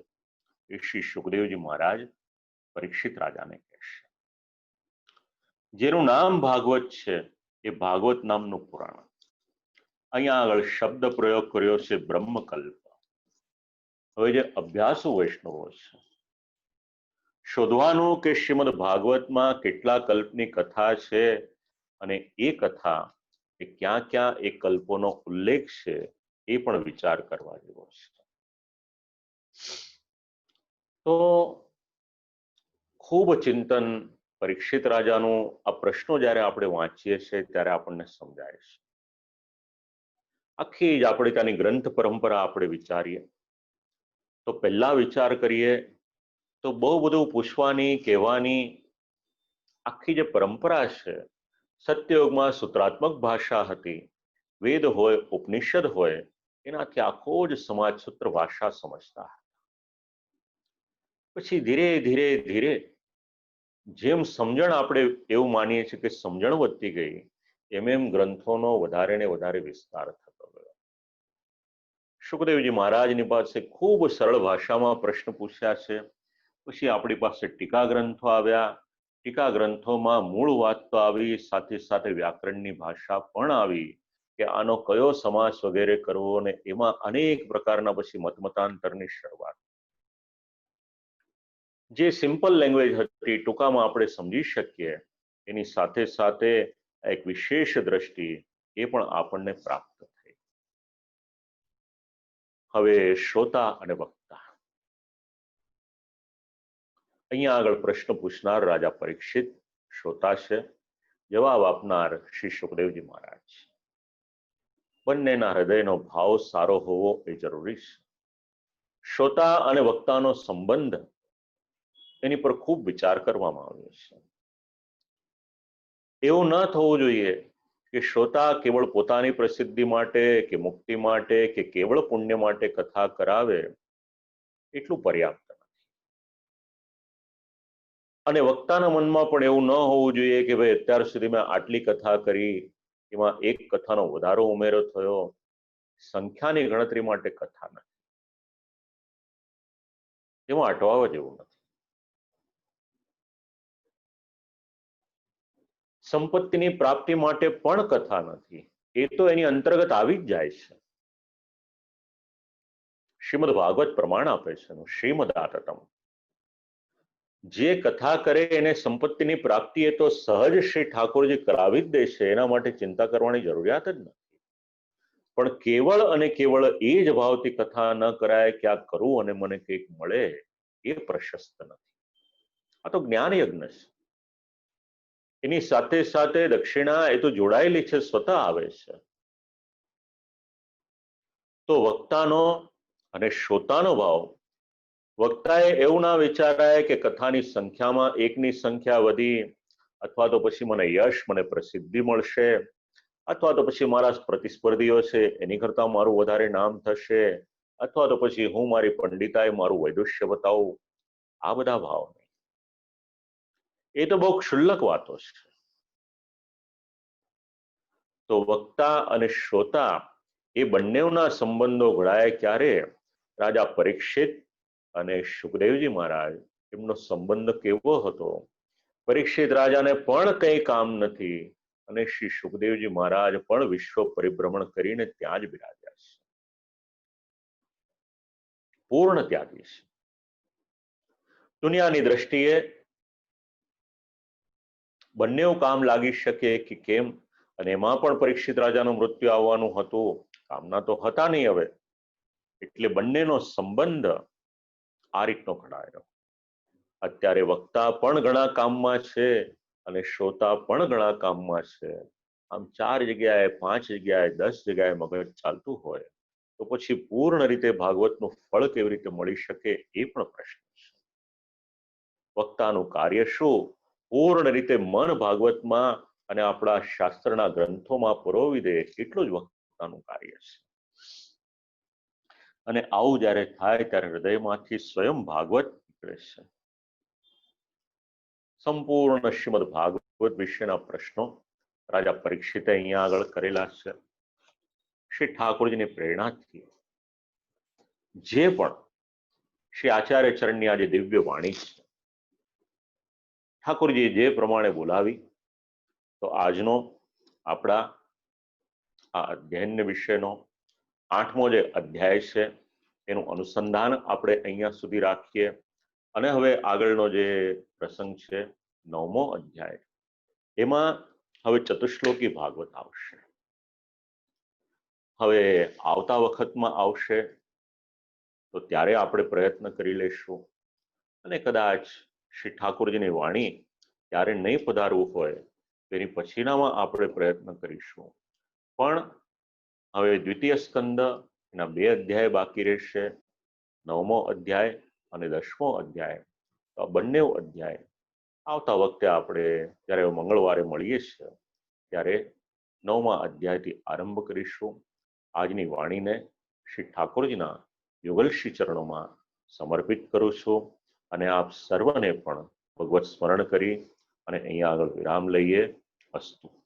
એ શ્રી સુખદેવજી મહારાજ પરીક્ષિત રાજાને કહેશે. જેનું નામ ભાગવત છે એ ભાગવત નામનું પુરાણ. અહીંયા આગળ શબ્દ પ્રયોગ કર્યો છે બ્રહ્મકલ્પ. હવે જે અભ્યાસુ વૈષ્ણવો છે, શોધવાનું કે શ્રીમદ ભાગવતમાં કેટલા કલ્પની કથા છે, અને એ કથા એ ક્યાં ક્યાં એ કલ્પોનો ઉલ્લેખ છે એ પણ વિચાર કરવા જેવો છે. તો ખૂબ ચિંતન પરીક્ષિત રાજાનું આ પ્રશ્નો જ્યારે આપણે વાંચીએ છીએ ત્યારે આપણને સમજાય છે. આખી જ આપણે ત્યાંની ગ્રંથ પરંપરા આપણે વિચારીએ તો પહેલા વિચાર કરીએ તો બહુ બધું પૂછવાની કહેવાની આખી જે પરંપરા છે, સત્યયુગમાં સૂત્રાત્મક ભાષા હતી, વેદ હોય ઉપનિષદ હોય એનાથી આખો જ સમાજ સૂત્ર ભાષા સમજતા હતા. પછી ધીરે ધીરે ધીરે જેમ સમજણ આપણે એવું માનીએ છીએ કે સમજણ વધતી ગઈ, એમ ગ્રંથોનો વધારે ને વધારે વિસ્તાર થતો ગયો. શુકદેવજી મહારાજની પાસે ખૂબ સરળ ભાષામાં પ્રશ્ન પૂછ્યા છે. પછી આપણી પાસે ટીકા ગ્રંથો આવ્યા. ટીકા ગ્રંથોમાં મૂળ વાત તો આવી, સાથે સાથે વ્યાકરણની ભાષા પણ આવી કે આનો કયો સમાસ વગેરે કરવો, ને એમાં અનેક પ્રકારના પછી મતમતાંતરની શરૂઆત. જે સિમ્પલ લેંગ્વેજ હતી, ટૂંકામાં આપણે સમજી શકીએ, એની સાથે સાથે એક વિશેષ દ્રષ્ટિ એ પણ આપણને પ્રાપ્ત થઈ. હવે શ્રોતા અને વક્તા. અહીંયા આગળ પ્રશ્ન પૂછનાર રાજા પરીક્ષિત શ્રોતા છે, જવાબ આપનાર શ્રી સુખદેવજી મહારાજ. બંનેના હૃદયનો ભાવ સારો હોવો એ જરૂરી છે. શ્રોતા અને વક્તાનો સંબંધ, એની પર ખૂબ વિચાર કરવામાં આવ્યો છે. એવું ન થવું જોઈએ કે શ્રોતા કેવળ પોતાની પ્રસિદ્ધિ માટે કે મુક્તિ માટે કે કેવળ પુણ્ય માટે કથા કરાવે એટલું પર્યાપ્ત નથી. અને વક્તાના મનમાં પણ એવું ન હોવું જોઈએ કે ભાઈ અત્યાર સુધી મેં આટલી કથા કરી, એમાં એક કથાનો વધારો ઉમેરો થયો, સંખ્યાની ગણતરી માટે કથા નથી. એમાં અટવાવા જેવું નથી. સંપત્તિની પ્રાપ્તિ માટે પણ કથા નથી, એ તો એની અંતર્ગત આવી જ જાય છે. શ્રીમદ ભાગવત પ્રમાણ આપે છે, શ્રીમદ આતતમ. જે કથા કરે એને સંપત્તિની પ્રાપ્તિ એ તો સહજ શ્રી ઠાકોરજી કરાવી જ દેશે, એના માટે ચિંતા કરવાની જરૂરિયાત જ નથી. પણ કેવળ અને કેવળ એ જ ભાવથી કથા ન કરાય કે આ કરું અને મને કંઈક મળે, એ પ્રશસ્ત નથી. આ તો જ્ઞાન યજ્ઞ છે. એની સાથે સાથે દક્ષિણા એ તો જોડાયેલી છે, સ્વતઃ આવે છે. તો વક્તાનો અને શ્રોતાનો ભાવ, વક્તાએ એવું ના વિચારાય કે કથાની સંખ્યામાં એકની સંખ્યા વધી, અથવા તો પછી મને યશ, મને પ્રસિદ્ધિ મળશે, અથવા તો પછી મારા પ્રતિસ્પર્ધીઓ છે એની કરતા મારું વધારે નામ થશે, અથવા તો પછી હું મારી પંડિતાએ મારું વૈદુષ્ય બતાવું. આ બધા ભાવ નહીં. એ તો બહુ ક્ષુલ્લક વાતો છે. તો વક્તા અને શ્રોતા એ બંનેના સંબંધો ઘડાય ક્યારે? રાજા પરીક્ષિત અને સુખદેવજી મહારાજ, એમનો સંબંધ કેવો હતો? પરીક્ષિત રાજાને પણ કંઈ કામ નથી, અને શ્રી સુખદેવજી મહારાજ પણ વિશ્વ પરિભ્રમણ કરીને ત્યાં જ બિરાજ્યા છે. પૂર્ણ ત્યાગી છે. દુનિયાની દ્રષ્ટિએ બંને કામ લાગી શકે કે કેમ, અને એમાં પણ પરીક્ષિત રાજાનું મૃત્યુ આવવાનું હતું, કામના તો હતા નહીં હવે, એટલે બંનેનો સંબંધ આ રીતનો ઘડાયો. અત્યારે વક્તા પણ ઘણા કામમાં છે અને શ્રોતા પણ ઘણા કામમાં છે. આમ 4 જગ્યાએ, 5 જગ્યાએ, 10 જગ્યાએ મગજ ચાલતું હોય તો પછી પૂર્ણ રીતે ભાગવતનું ફળ કેવી રીતે મળી શકે, એ પણ પ્રશ્ન છે. વક્તાનું કાર્ય શું? પૂર્ણ રીતે મન ભાગવતમાં અને આપણા શાસ્ત્રના ગ્રંથોમાં પરોવી દે, એટલું જ વક્તાનું કાર્ય છે. અને આવું જ્યારે થાય ત્યારે હૃદયમાંથી સ્વયં ભાગવત નીકળે છે. સંપૂર્ણ શ્રીમદ ભાગવત વિશેના પ્રશ્નો રાજા પરીક્ષિતે અહીંયા આગળ કરેલા છે. શ્રી ઠાકોરજીની પ્રેરણાથી જે પણ શ્રી આચાર્ય ચરણની આજે દિવ્ય વાણી છે, ઠાકોરજીએ જે પ્રમાણે બોલાવી, તો આજનો આપણા આ અધ્યયન વિષયનો 8મો જે અધ્યાય છે એનું અનુસંધાન આપણે અહીંયા સુધી રાખીએ. અને હવે આગળનો જે પ્રસંગ છે 9મો અધ્યાય, એમાં હવે ચતુશ્લોકી ભાગવત આવશે. હવે આવતા વખતમાં આવશે તો ત્યારે આપણે પ્રયત્ન કરી લઈશું. અને કદાચ શ્રી ઠાકોરજીની વાણી ત્યારે નહીં પધારવું હોય તેની પછીનામાં આપણે પ્રયત્ન કરીશું. પણ હવે દ્વિતીય સ્કંદ એના 2 અધ્યાય બાકી રહેશે, 9મો અધ્યાય અને 10મો અધ્યાય. તો આ બંને અધ્યાય આવતા વખતે આપણે જ્યારે મંગળવારે મળીએ છીએ ત્યારે 9મા અધ્યાયથી આરંભ કરીશું. આજની વાણીને શ્રી ઠાકોરજીના યુગલ શ્રી ચરણોમાં સમર્પિત કરું છું, અને આપ સર્વને પણ ભગવત સ્મરણ કરી અને અહીંયા આગળ વિરામ લઈએ. અસ્તુ.